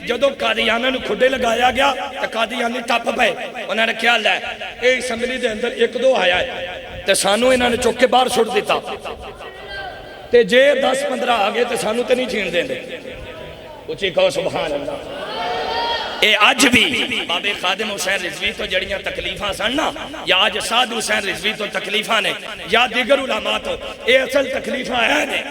جدوں قادیانہ نو کھڈے لگایا گیا تو قادیانی ٹپ پے، انہوں نے کیا لے اے اسمبلی دے اندر 1-2 آیا ہے تے سانو انہوں نے چک کے باہر چھوڑ دیتا، تے جے 10-15 آگے تے سانو تے نہیں چھین دیں دے، اچھی کہو سبحان اللہ۔ اے آج بھی بابے خادم حسین رضوی تو جڑیاں تکلیفاں سننا، یا آج سعد حسین رضوی تو تکلیفاں نے، یا دیگر علماء تو اے اصل تکلیفاں ہے نے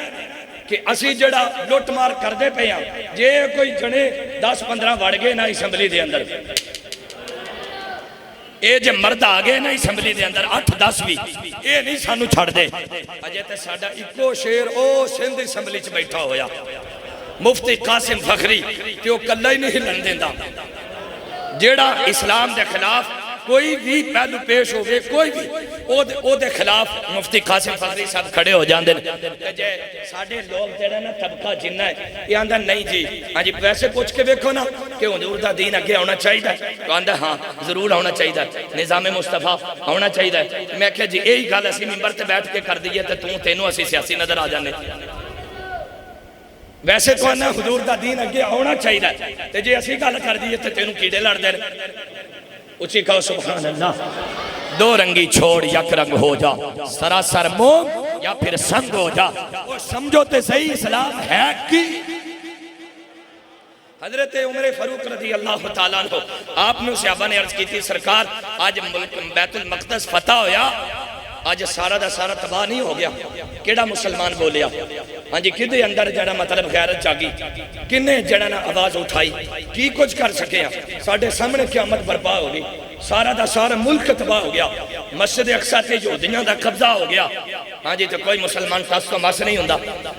کہ اسی جڑا لوٹ مار کر دے پہ ہیں، جے کوئی جنے 10-15 وڑ گئے نا اسمبلی دے اندر، اے جے مرد آگے نا اسمبلی دے اندر 8-10 بھی، اے نہیں سانو چھڑ دے، اجے تے ساڈا ایکو شیر او سندھ اسمبلی چ بیٹھا ہویا، مفتی قاسم فخری کہ وہ کلا ہی نہیں ہلن دیندا جیڑا اسلام دے خلاف کوئی بھی پہلو پیش ہو گئے کوئی بھی او دے خلاف مفتی قاسم فخری صاحب کھڑے ہو جاندے جے ساڑھے لوگ جیڑا نا طبقہ جنہ ہے یہ آندہ نہیں جی ہاں جی ویسے پوچھ کے دیکھو نا کہ حضور دا دین اگے ہونا چاہیے تو آندہ ہاں ضرور ہونا چاہیے نظام مصطفیٰ ہونا چاہیے میں کہا جی یہی گل اسی ممبر تے بیٹھ کے کر دیئے تو تینوں اسی سیاسی نظر آ جانے ویسے تو آنا حضور دا دین اگے ہونا چاہیے تے جی اسی گل کر دیئے تو تینوں کیڑے لڑ دے اچھی کہو سبحان اللہ دو رنگی چھوڑ یک رنگ ہو جا سراسر موم یا پھر سنگ ہو جا اور سمجھو تے صحیح اسلام ہے کی حضرت عمر فاروق رضی اللہ تعالیٰ عنہ آپ نے صحابہ نے عرض کی تھی سرکار آج بیت المقدس فتح ہویا آج سارا دا سارا تباہ نہیں ہو گیا کیڑا مسلمان بولیا ہاں جی کدے اندر جڑا مطلب غیرت جاگی کنے جڑا نا آواز اٹھائی کی کچھ کر سکے ہیں ساڑھے سامنے قیامت برپا ہوگی سارا دا سارا ملک تباہ ہو گیا مسجد اقصی تے یہودیاں دا قبضہ ہو گیا ہاں جی تو کوئی مسلمان ٹس تو مس نہیں ہوندا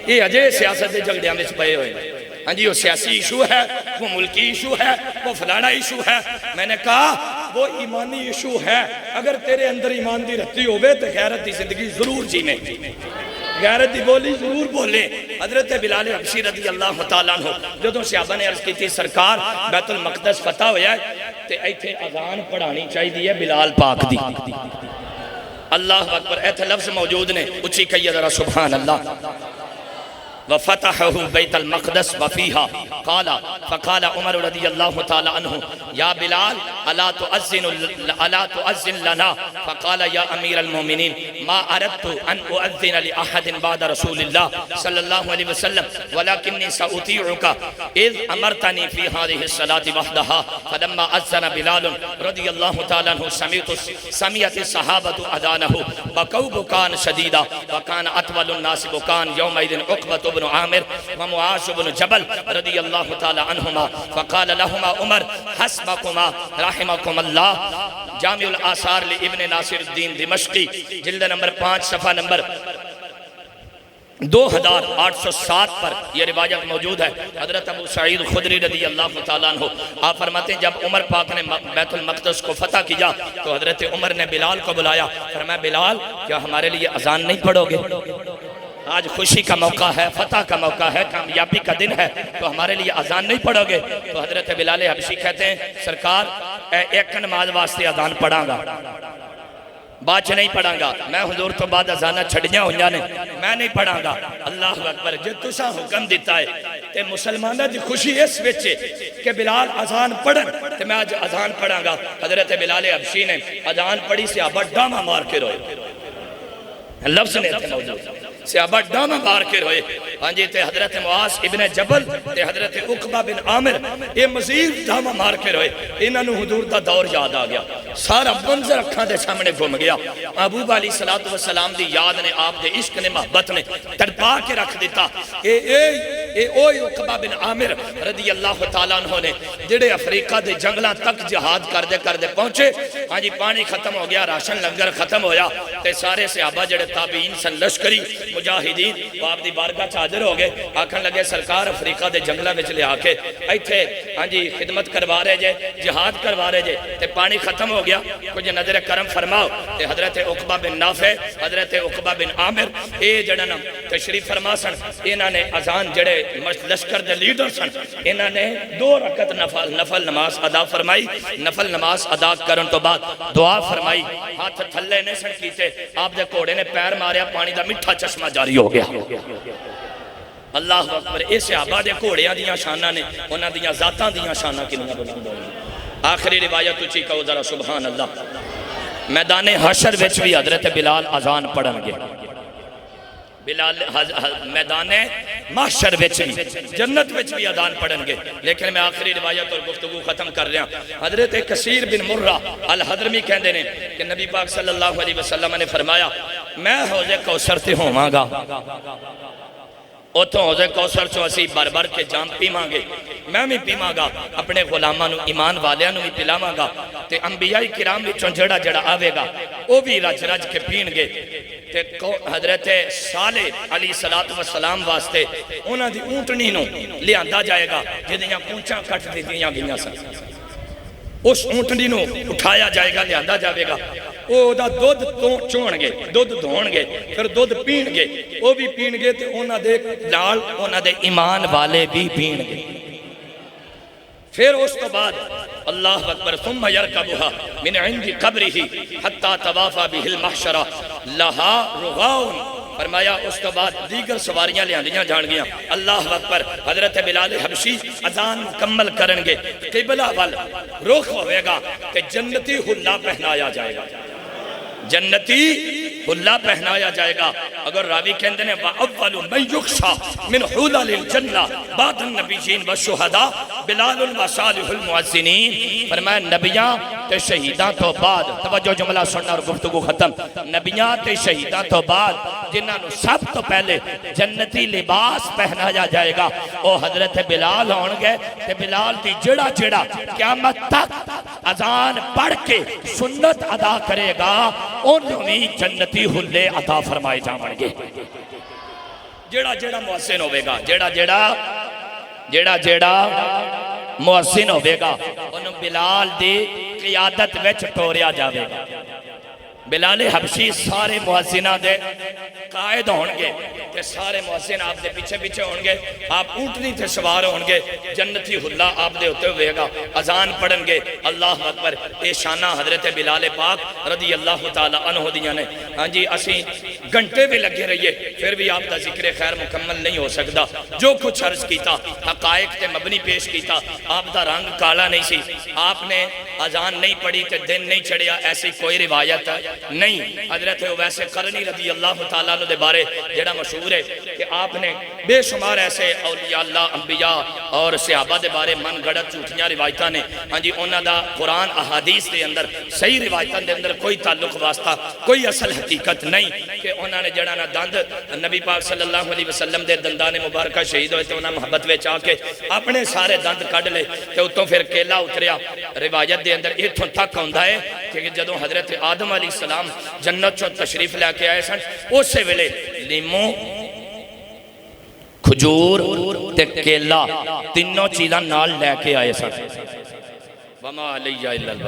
یہ اجے سیاست دے جھگڑیاں وچ پئے ہوئے ہاں جی وہ سیاسی ایشو ہے وہ ملکی ایشو ہے وہ فلانا ایشو ہے میں نے کہا وہ ایمانی ایشو ہے اگر تیرے اندر ایمان دی رہتی ہوئے تو غیرت دی زندگی ضرور جینے غیرت دی بولی ضرور بولے حضرت بلال حبشی رضی اللہ تعالیٰ عنہ جدوں صحابہ نے عرض کی تھی سرکار بیت المقدس فتح ہویا ہے تے ایتھے اذان پڑھانی چاہیے بلال پاک دی اللہ اکبر ایتھے لفظ موجود نے اچھی کہیے ذرا سبحان اللہ وفتحه بيت المقدس وفيها فقال عمر رضي الله تعالى عنه يا بلال ألا تؤذن لنا فقال يا أمير المؤمنين ما أردت أن أؤذن لأحد بعد رسول الله صلى الله عليه وسلم ولكني سأطيعك إذ أمرتني في هذه الصلاة وحدها فلما أذن بلال رضي الله تعالى عنه سمعت الصحابة أذانه بكوا بكاء شديدا وكان أطول الناس بكاء يومئذ عقبة بن عامر ومعاذ بن جبل رضی اللہ تعالی عنہما فقال لهما عمر حسبكما رحمكم اللہ جامع الآثار لابن ناصر الدین دمشقی جلد نمبر 5 صفحہ نمبر 2807 پر یہ روایت موجود ہے حضرت ابو سعید خدری رضی اللہ تعالیٰ عنہ آپ فرماتے ہیں جب عمر پاک نے بیت المقدس کو فتح کیا تو حضرت عمر نے بلال کو بلایا فرمایا بلال کیا ہمارے لیے اذان نہیں پڑھو گے آج خوشی کا موقع ہے فتح کا موقع ہے کامیابی کا دن ہے تو ہمارے لیے اذان نہیں پڑھو گے تو حضرت بلال حبشی کہتے ہیں سرکار ایک نماز واسطے اذان پڑھاں گا بعد چ نہیں پڑھاں گا میں حضور تو بعد اذانہ چھڑیاں ہوئیاں نے میں نہیں پڑھاں گا اللہ اکبر جو تسا حکم دیتا ہے تے مسلمانہ دی خوشی اس وچے کہ بلال اذان پڑھن تے میں آج اذان پڑھاں گا حضرت بلال حبشی نے اذان پڑھی صحابہ ڈاما مار کے روئے لفظ نے تھے موجود صحابہ ڈاما مار کے روئے ہاں جی تے حضرت معاذ ابن جبل تے حضرت عقبہ بن عامر یہ مزید ڈاما مار کے روئے انہاں نو حضور دا دور یاد آ گیا سارا منظر اکھاں دے سامنے گھوم گیا محبوب علیہ السلام دی یاد نے آپ دے عشق نے محبت نے تڑپا کے رکھ دیتا اوہ عقبہ بن عامر رضی اللہ تعالیٰ عنہ نے جڑے افریقہ دے جنگلاں تک جہاد کر دے پہنچے ہاں جی پانی ختم ہو گیا راشن لنگر ختم ہویا تے سارے صحابہ جڑے تابعین سن لشکری مجاہدین وہ آپ دی بارگاہ حاضر ہو گئے آکھن لگے سرکار افریقہ دے جنگلہ وچ لے آکے ایتھے ہاں جی خدمت کروا رہے جے جہاد کروا رہے جے تے پانی ختم ہو گیا کچھ نظر کرم فرماؤ تے حضرت عقبہ بن نافع حضرت عقبہ بن عامر اے جڑا نا تشریف فرما سن انہاں نے اذان جڑے لشکر دے لیڈر سن انہاں نے 2 رکعت نفل نماز ادا فرمائی نفل نماز ادا کرن تو بعد دعا فرمائی ہاتھ تھلے نے سن کیتے آپ دے گھوڑے نے پیر ماریا پانی دا میٹھا چشمہ جاری ہو گیا اللہ اکبر اے صحابہ دے گھوڑیاں دیاں شاناں نے انہاں دیاں ذاتاں دیاں شاناں کنیاں بلند ہوئیں آخری روایت اچھی کہو ذرا سبحان اللہ میدان حشر وچ بھی حضرت بلال اذان پڑھن گے بلال میدان محشر وچ بھی جنت وچ بھی اذان پڑھن گے لیکن میں آخری روایت اور گفتگو ختم کر رہا حضرت کثیر بن مرہ الحضرمی کہندے نے کہ نبی پاک صلی اللہ علیہ وسلم نے فرمایا میں حوض کوثر تے ہوواں گا اتھوں حوض کوثر چوں اسی بر کے جام پیواں گے میں بھی پیواں گا اپنے غلاماں نو ایمان والیاں نو بھی پلاواں گا تے انبیاء کرام وچوں جڑا آوے گا وہ بھی رج کے پین گے تے حضرت صالح علیہ الصلوۃ والسلام واسطے انہاں دی اونٹنی نو لیاندا جائے گا جہدیاں پونچھاں کٹ دتیاں گئیاں سن اس اونٹنی نو اٹھایا جائے گا لیاندا جائے گا او دا دودھ چون گے دودھ دھون گے پھر دودھ پین گے وہ بھی پین گے تے انہاں دے نال انہاں دے ایمان والے بھی پین گے پھر اس تو بعد اللہ اکبر ثم يركبها من عند قبره حتى طواف به المحشر لها رغاون فرمایا اس تو بعد دیگر سواریاں لیاندیاں جان گیاں اللہ اکبر حضرت بلال حبشی اذان مکمل کرن گے قبلہ وال رخ ہوئے گا کہ جنتی حلہ پہنایا جائے گا جنتی حلہ پہنایا جائے گا اگر راوی کہندے نے وَأَوَّلُ مَنْ يُخْشَى مِنْ حُلَلِ الْجَنَّةِ بَعْدَ النَّبِيِّينَ وَالشُّهَدَاءِ بِلَالٌ وَصَالِحُ الْمُعَزِّنِينَ فرمایا نبیاں تے شہیداں تو بعد توجہ جملہ سننا اور گفتگو ختم نبیاں تے شہیداں تو بعد جنہاں نو سب تو پہلے جنتی لباس پہنایا جائے گا وہ حضرت بلال ہون گے تے بلال دی جڑا جڑا قیامت تک اذان پڑھ کے سنت ادا کرے گا انہوں نے جنتی حلے عطا فرمائے جاؤں گے جیڑا جیڑا محسن ہوئے گا جیڑا جیڑا محسن ہوئے گا انہوں بلال دی قیادت وچ ٹوریا جاوے گا بلال حبشی سارے محسنہ دے قائد ہونگے کہ سارے محسن آپ دے پیچھے پیچھے ہونگے آپ اونٹنی تھے سوار ہونگے جنتی حلہ آپ دے ہوتے ہوئے گا اذان پڑھنگے اللہ اکبر اے شانہ حضرت بلال پاک رضی اللہ تعالیٰ عنہ دیاں نے ہاں جی اسی گھنٹے بھی لگے رہیے پھر بھی آپ دا ذکر خیر مکمل نہیں ہو سکتا جو کچھ عرض کیتا حقائق تے مبنی پیش کیتا آپ دا رنگ کالا نہیں سی آپ نے اذان نہیں پڑھی تے دن نہیں چڑھیا ایسی کوئی روایت نہیں حضرت ویسے قرنی رضی اللہ تعالیٰ عنہ دے بارے جڑا مشہور ہے کہ آپ نے بے شمار ایسے اولیاء اللہ انبیاء اور صحابہ دے بارے من گڑت جھوٹیاں روایتاں نے ہاں جی انہاں دا قرآن احادیث دے اندر صحیح روایتاں دے اندر کوئی تعلق واسطہ کوئی اصل حقیقت نہیں کہ انہاں نے جڑا نا دند نبی پاک صلی اللہ علیہ وسلم دے دندان مبارکہ شہید ہوئے تو انہاں محبت وچ آ کے اپنے سارے دند کڈ لے تے اتوں پھر کیلا اتریا روایت دے اندر اتھوں تک ہوندا ہے کہ جدوں حضرت آدم علیہ السلام جنت چوں تشریف لے کے آئے سن اسے ویلے لیمو کھجور تے کیلا تینوں چیزاں نال لے کے آئے سن وما علیہ الا اللہ